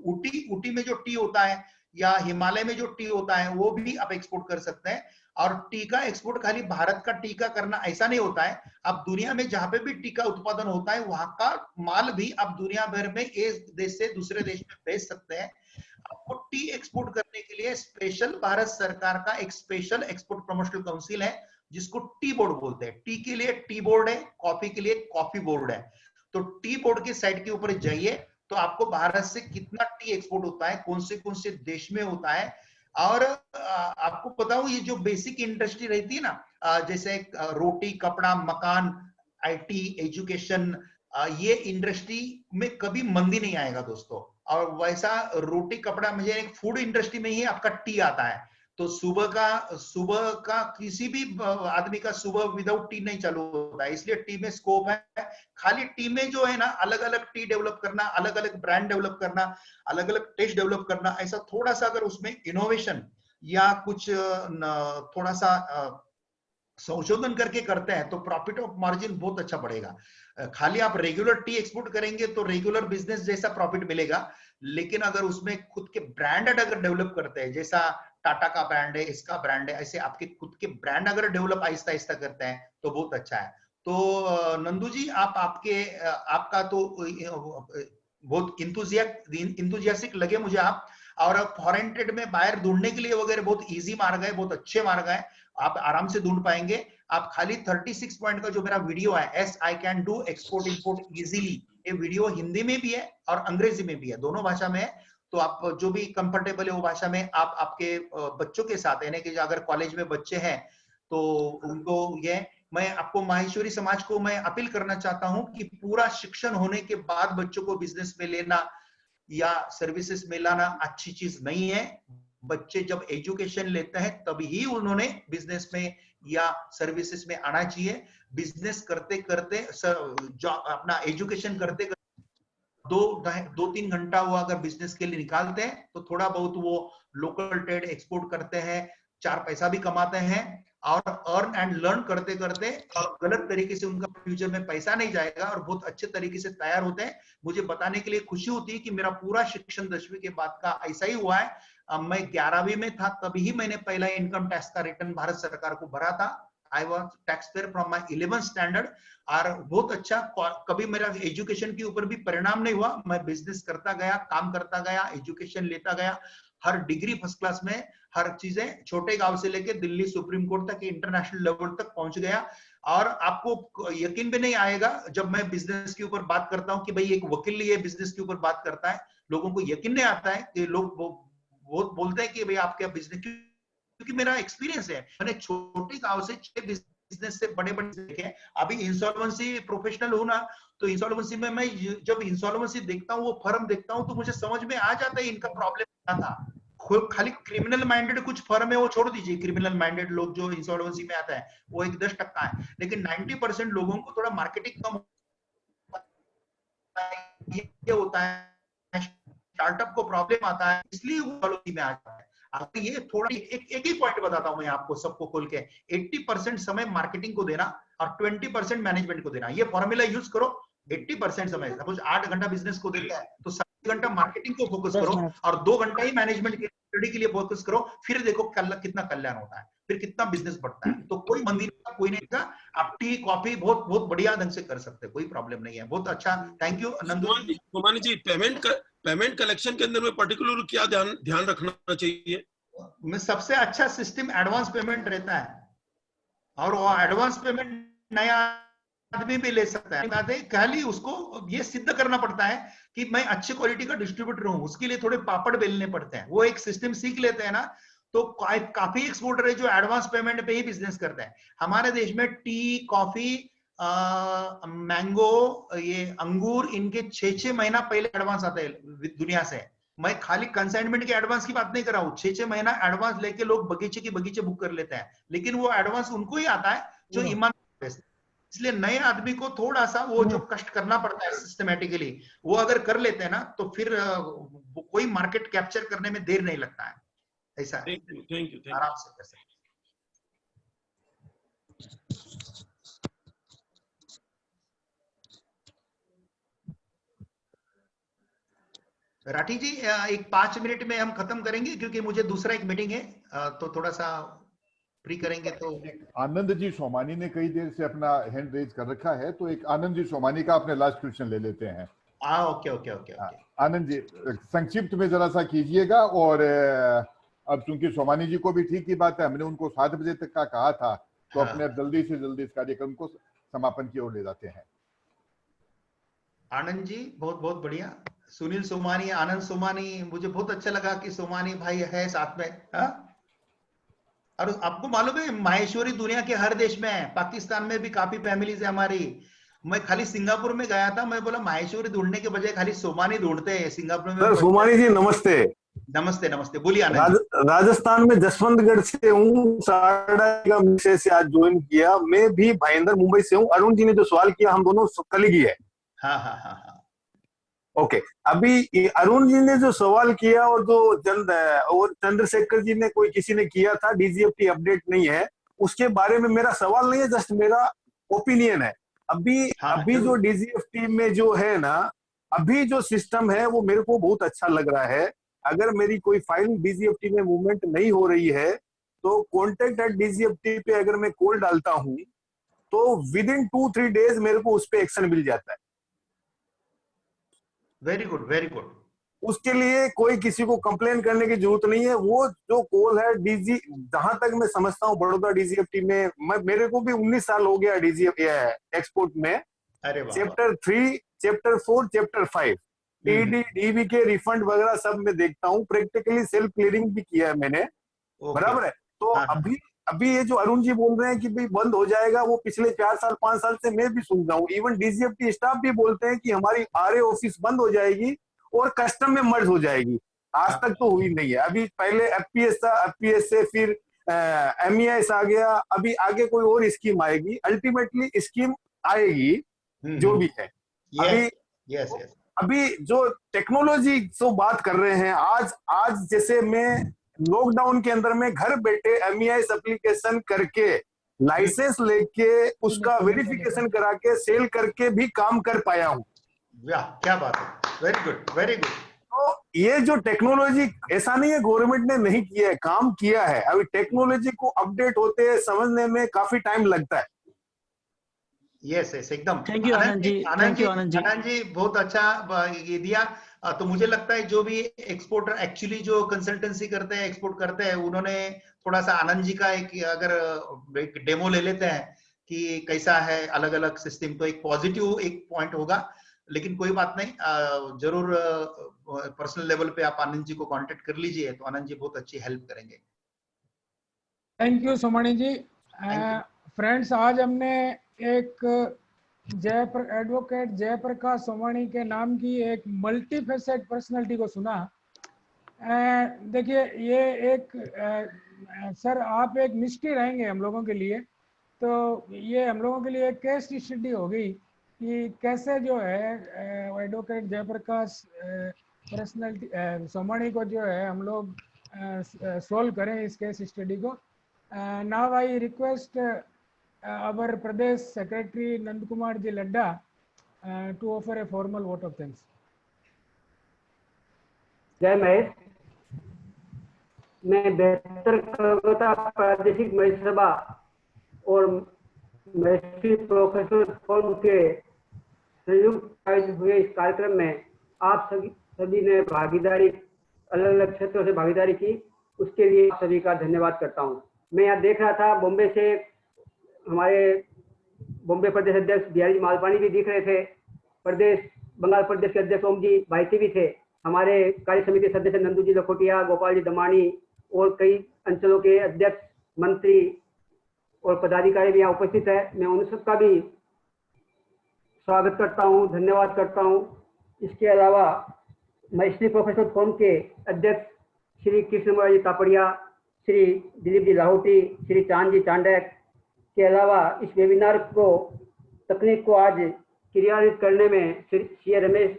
ऊटी में जो टी होता है या हिमालय में जो टी होता है वो भी आप एक्सपोर्ट कर सकते हैं। और टी का एक्सपोर्ट खाली भारत का टी का करना ऐसा नहीं होता है, अब दुनिया में जहां पे भी टी का उत्पादन होता है वहां का माल भी आप दुनिया भर में एक देश से दूसरे देश में भेज सकते हैं। आपको टी एक्सपोर्ट करने के लिए स्पेशल भारत सरकार का एक स्पेशल एक्सपोर्ट प्रमोशनल काउंसिल है जिसको टी बोर्ड बोलते हैं। टी के लिए टी बोर्ड है, कॉफी के लिए कॉफी बोर्ड है। तो टी बोर्ड की साइट के ऊपर जाइए तो आपको भारत से कितना टी एक्सपोर्ट होता है, कौन से देश में होता है। और आपको बताऊं ये जो बेसिक इंडस्ट्री रहती है ना, जैसे रोटी, कपड़ा, मकान, आईटी, एजुकेशन, ये इंडस्ट्री में कभी मंदी नहीं आएगा दोस्तों। और वैसा रोटी, कपड़ा, मुझे एक फूड इंडस्ट्री में ही आपका टी आता है। तो सुबह का किसी भी आदमी का सुबह विदाउट टी नहीं चालू होता है, इसलिए टी में स्कोप है। खाली टी में जो है ना, अलग अलग टी डेवलप करना, अलग अलग ब्रांड डेवलप करना, अलग अलग टेस्ट डेवलप करना, ऐसा थोड़ा सा अगर उसमें इनोवेशन या कुछ थोड़ा सा संशोधन करके करते हैं तो प्रॉफिट ऑफ मार्जिन बहुत अच्छा बढ़ेगा। खाली आप रेगुलर टी एक्सपोर्ट करेंगे तो रेगुलर बिजनेस जैसा प्रॉफिट मिलेगा, लेकिन अगर उसमें खुद के ब्रांड अगर डेवलप करते हैं, जैसा टाटा का ब्रांड है, इसका ब्रांड है, ऐसे आपके खुद के ब्रांड अगर डेवलप आहिस्ता आहिस्ता करते हैं तो बहुत अच्छा है। तो नंदू जी, आपका तो बहुत इंथुजियास्टिक लगे मुझे आप। और फॉरेन ट्रेड में बायर ढूंढने के लिए वगैरह बहुत इजी मार्ग है, बहुत अच्छे मार्ग है, आप आराम से ढूंढ पाएंगे। आप खाली 36 पॉइंट का जो मेरा वीडियो है, S I can do export import easily, ये वीडियो हिंदी में भी है और अंग्रेजी में भी है, दोनों भाषा में है। तो आप जो भी कंफर्टेबल है वो भाषा में आप आपके बच्चों के साथ, यानी कि अगर कॉलेज में बच्चे हैं तो उनको ये, मैं आपको माहेश्वरी समाज को मैं अपील करना चाहता हूं कि पूरा शिक्षण होने के बाद बच्चों को बिजनेस में लेना या सर्विसेज में लाना अच्छी चीज नहीं है। बच्चे जब एजुकेशन लेते हैं तभी ही उन्होंने बिजनेस में या सर्विसेज में आना चाहिए। बिजनेस करते करते अपना एजुकेशन करते करते 2-3 घंटा वो अगर बिजनेस के लिए निकालते हैं तो थोड़ा बहुत वो लोकल ट्रेड एक्सपोर्ट करते हैं, 4 पैसा भी कमाते हैं, और अर्न एंड लर्न करते करते और गलत तरीके से उनका फ्यूचर में पैसा नहीं जाएगा और बहुत अच्छे तरीके से तैयार होते हैं। मुझे बताने के लिए खुशी होती है कि मेरा पूरा शिक्षण 10वीं के बाद का ऐसा ही हुआ है। मैं 11वीं में था तभी ही मैंने पहला इनकम टैक्स का रिटर्न भारत सरकार को भरा था। I was tax payer from my 11th standard. और बहुत अच्छा, कभी मेरा एजुकेशन के ऊपर भी परिणाम नहीं हुआ। मैं बिजनेस करता गया, काम करता गया, एजुकेशन लेता गया, हर डिग्री फर्स्ट क्लास में, हर चीजें छोटे गांव से लेके दिल्ली सुप्रीम कोर्ट तक, इंटरनेशनल लेवल तक पहुंच गया। और आपको यकीन भी नहीं आएगा जब मैं बिजनेस के ऊपर बात करता हूं कि भाई एक वकील ये बिजनेस के ऊपर बात करता है, लोगों को यकीन नहीं आता है कि लोग बहुत बोलते हैं कि भाई आप क्या बिजनेस, क्योंकि मेरा एक्सपीरियंस है, मैंने छोटे गांव से 6 बिजनेस से बड़े देखे। अभी इंसॉल्वेंसी प्रोफेशनल हूं ना, तो इंसॉल्वेंसी में मैं जब इंसॉल्वेंसी देखता हूँ, वो फर्म देखता हूँ, तो मुझे समझ में आ जाता है इनका प्रॉब्लम क्या था। खाली क्रिमिनल माइंडेड कुछ फर्म है वो छोड़ दीजिए, क्रिमिनल माइंडेड लोग जो इंसॉल्वेंसी में आता है वो एक 10% है, लेकिन 90% लोगों को थोड़ा मार्केटिंग कम ये होता है, स्टार्टअप को प्रॉब्लम आता है, इसलिए वो इंसॉल्वेंसी में आ जाता है। अगर ये थोड़ा एक ही पॉइंट बताता हूं मैं आपको सबको खोल के, 80% समय मार्केटिंग को देना और 20% मैनेजमेंट को देना। ये फॉर्मूला यूज करो। 80% समय, सपोज 8 घंटा बिजनेस को देता है तो 7 घंटा मार्केटिंग को फोकस करो और 2 घंटा ही मैनेजमेंट की स्टडी के लिए फोकस करो। फिर देखो कितना कल्याण होता है, फिर कितना बिजनेस बढ़ता है। तो कोई मंदी नहीं, कोई नहीं था। आप टी कॉफी बहुत बहुत बढ़िया ढंग से कर सकते हैं, कोई प्रॉब्लम नहीं है। बहुत अच्छा, thank you Nandu ji. Somani ji, payment collection के अंदर में पर्टिकुलर क्या ध्यान रखना चाहिए? में सबसे अच्छा सिस्टम एडवांस पेमेंट रहता है, और वो एडवांस पेमेंट नया आदमी भी ले सकता है। खाली उसको ये सिद्ध करना पड़ता है कि मैं अच्छी क्वालिटी का डिस्ट्रीब्यूटर हूं, उसके लिए थोड़े पापड़ बेलने पड़ते हैं। वो एक सिस्टम सीख लेते हैं ना, तो काफी एक्सपोर्टर है जो एडवांस पेमेंट पे ही बिजनेस करते हैं। हमारे देश में टी, कॉफी, मैंगो, ये अंगूर, इनके 6-6 महीना पहले एडवांस आता है दुनिया से। मैं खाली कंसाइनमेंट के एडवांस की बात नहीं कर रहा हूँ, 6-6 महीना एडवांस लेके लोग बगीचे बुक कर लेते हैं, लेकिन वो एडवांस उनको ही आता है जो ईमानदार है। इसलिए नए आदमी को थोड़ा सा वो जो कष्ट करना पड़ता है सिस्टमेटिकली, वो अगर कर लेते हैं ना तो फिर कोई मार्केट कैप्चर करने में देर नहीं लगता है। ऐसा है, थैंक यू आराम से कर सकते हैं। राठी जी, एक 5 मिनट में हम खत्म करेंगे क्योंकि मुझे दूसरा एक मीटिंग है, तो थोड़ा सा फ्री करेंगे तो। आनंद जी सोमानी ने कई देर से अपना हैंड रेज कर रखा है, तो एक आनंद जी सोमानी का अपने लास्ट क्वेश्चन ले लेते हैं। Okay okay okay okay. Anand ji संक्षिप्त में जरा सा कीजिएगा, और अब चूंकि सोमानी जी को भी ठीक ही बात है, हमने उनको 7 बजे तक का कहा था, तो अपने जल्दी से जल्दी इस कार्यक्रम को समापन की ओर ले जाते हैं। आनंद जी बहुत बहुत बढ़िया। सुनील सोमानी, आनंद सोमानी, मुझे बहुत अच्छा लगा कि सोमानी भाई है साथ में। और आपको मालूम है माहेश्वरी दुनिया के हर देश में है, पाकिस्तान में भी काफी फैमिलीज है हमारी। मैं खाली सिंगापुर में गया था, मैं बोला माहेश्वरी ढूंढने के बजाय खाली सोमानी ढूंढते हैं सिंगापुर में। सर सोमानी जी नमस्ते। नमस्ते नमस्ते, बोलिए आनंद। राजस्थान में जसवंतगढ़ से हूँ, का विषय से आज ज्वाइन किया। मैं भी भाईंदर मुंबई से हूँ। अरुण जी ने जो सवाल किया हम दोनों कलीग है। हाँ हाँ हाँ हाँ ओके, अभी अरुण जी ने जो सवाल किया और जो चंद्रशेखर जी ने कोई किसी ने किया था, डीजीएफटी अपडेट नहीं है, उसके बारे में मेरा सवाल नहीं है, जस्ट मेरा ओपिनियन है। अभी जो डीजीएफटी में जो है ना, अभी जो सिस्टम है वो मेरे को बहुत अच्छा लग रहा है। अगर मेरी कोई फाइल डीजीएफटी में मूवमेंट नहीं हो रही है तो कॉन्टेक्ट एट डीजीएफटी पे अगर मैं कॉल डालता हूं तो विद इन 2-3 डेज मेरे को उस पर एक्शन मिल जाता है। Very good very good. उसके लिए कोई किसी को कंप्लेन करने की जरूरत नहीं है। वो जो कॉल है डीजी, जहां तक मैं समझता हूँ बड़ौदा डीजीएफटी में, मेरे को भी 19 साल हो गया डीजीएफटी एक्सपोर्ट में। चैप्टर 3, चैप्टर 4, चैप्टर 5 डीबी के रिफंड वगैरह सब मैं देखता हूँ। प्रैक्टिकली सेल्फ क्लियरिंग भी किया है मैंने, बराबर है। तो अभी ये जो अरुण जी बोल रहे हैं कि भाई बंद हो जाएगा, वो पिछले 4 साल 5 साल से मैं भी सुन रहा हूँ। इवन डीजीएफटी स्टाफ भी बोलते हैं कि हमारी आरए ऑफिस बंद हो जाएगी और कस्टम में मर्ज हो जाएगी। आज तक तो हुई नहीं है। अभी पहले एफपीएस था, एफपीएस से फिर एमईएस आ गया, अभी आगे कोई और स्कीम आएगी। अल्टीमेटली स्कीम आएगी जो भी है। अभी जो टेक्नोलॉजी जो बात कर रहे हैं, आज जैसे मैं लॉकडाउन के अंदर में घर बैठे एमईएस एप्लीकेशन करके लाइसेंस लेके उसका वेरिफिकेशन करा के सेल करके भी काम कर पाया हूँ। क्या बात है, वेरी गुड वेरी गुड। तो ये जो टेक्नोलॉजी, ऐसा नहीं है गवर्नमेंट ने नहीं किया है, काम किया है। अभी टेक्नोलॉजी को अपडेट होते समझने में काफी टाइम लगता है। यस यस एकदम। Thank you Anand ji, thank you Anand ji. Anand ji बहुत अच्छा ये दिया। तो मुझे लगता है जो भी एक्सपोर्टर एक्चुअली जो कंसल्टेंसी करते हैं, एक्सपोर्ट करते हैं, उन्होंने थोड़ा सा आनंद जी का एक डेमो ले लेते हैं कि कैसा है अलग अलग सिस्टम, तो एक पॉजिटिव एक पॉइंट होगा। लेकिन कोई बात नहीं, जरूर पर्सनल लेवल पे आप आनंद जी को कांटेक्ट कर लीजिए, तो आनंद जी बहुत अच्छी हेल्प करेंगे। Thank you Somani ji. Friends, आज हमने एक एडवोकेट जयप्रकाश सोमानी के नाम की एक मल्टी फेसेट पर्सनैलिटी को सुना। देखिए ये एक सर आप एक मिस्ट्री रहेंगे हम लोगों के लिए। तो ये हम लोगों के लिए एक केस स्टडी हो गई कि कैसे जो है एडवोकेट जयप्रकाश पर्सनैलिटी सोमानी को जो है हम लोग सोल्व करें इस केस स्टडी को। Now I request our Pradesh Secretary Nand Kumar Ji Ladda to offer a formal vote of thanks. जय महेश। मैं बेहतर कोलकाता प्रादेशिक महेश सभा और महेशी प्रोफेशनल फोरम के संयुक्त आयोजित हुए इस कार्यक्रम में आप सभी ने भागीदारी, अलग अलग क्षेत्रों से भागीदारी की, उसके लिए आप सभी का धन्यवाद करता हूं। मैं यहाँ देख रहा था बॉम्बे से हमारे बॉम्बे प्रदेश अध्यक्ष बिहारी मालपानी भी दिख रहे थे, बंगाल प्रदेश के अध्यक्ष ओम जी भाईती भी थे, हमारे कार्य समिति सदस्य नंदू जी लखोटिया, गोपाल जी दमानी और कई अंचलों के अध्यक्ष, मंत्री और पदाधिकारी भी यहाँ उपस्थित है। मैं उन सबका भी स्वागत करता हूँ, धन्यवाद करता हूँ। इसके अलावा महेशी प्रोफेशनल फोरम के अध्यक्ष श्री कृष्ण जी तापड़िया, श्री दिलीप जी लाहौटी, श्री चांद जी चांडक के अलावा इस वेबिनार को तकनीक को आज क्रियान्वित करने में श्री रमेश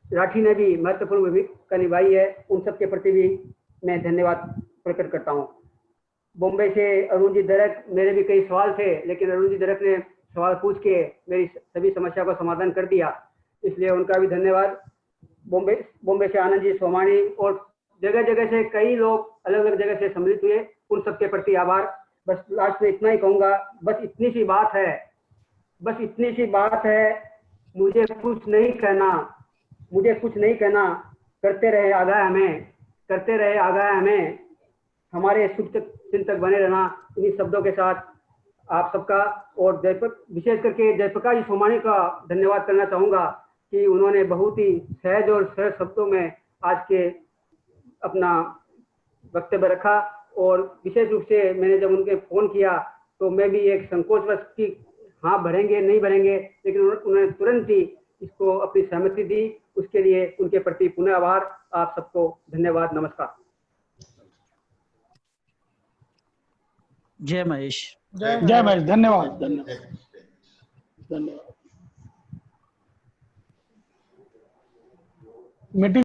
राठी ने भी महत्वपूर्ण भूमिका निभाई है। उन सब के प्रति भी मैं धन्यवाद प्रकट करता हूं। बॉम्बे से अरुण जी दरक, मेरे भी कई सवाल थे लेकिन अरुण जी दरक ने सवाल पूछ के मेरी सभी समस्या का समाधान कर दिया, इसलिए उनका भी धन्यवाद। बॉम्बे से आनंद जी सोमानी और जगह जगह से कई लोग अलग अलग जगह से सम्मिलित हुए, उन सबके प्रति आभार। बस लास्ट में इतना ही कहूंगा, बस इतनी सी बात है, मुझे कुछ नहीं कहना, करते रहे आगाह हमें, हमारे शुभ चिंतक बने रहना। इन्हीं शब्दों के साथ आप सबका और विशेष करके जयप्रकाश जी सोमानी का धन्यवाद करना चाहूंगा कि उन्होंने बहुत ही सहज और सरल शब्दों में आज के अपना वक्तव्य रखा। और विशेष रूप से मैंने जब उनके फोन किया तो मैं भी एक संकोचवश कि हाँ भरेंगे नहीं भरेंगे, लेकिन उन्होंने तुरंत ही इसको अपनी सहमति दी। उसके लिए उनके प्रति पुनः आभार। आप सबको धन्यवाद, नमस्कार। जय महेश। जय महेश, धन्यवाद। मीटिंग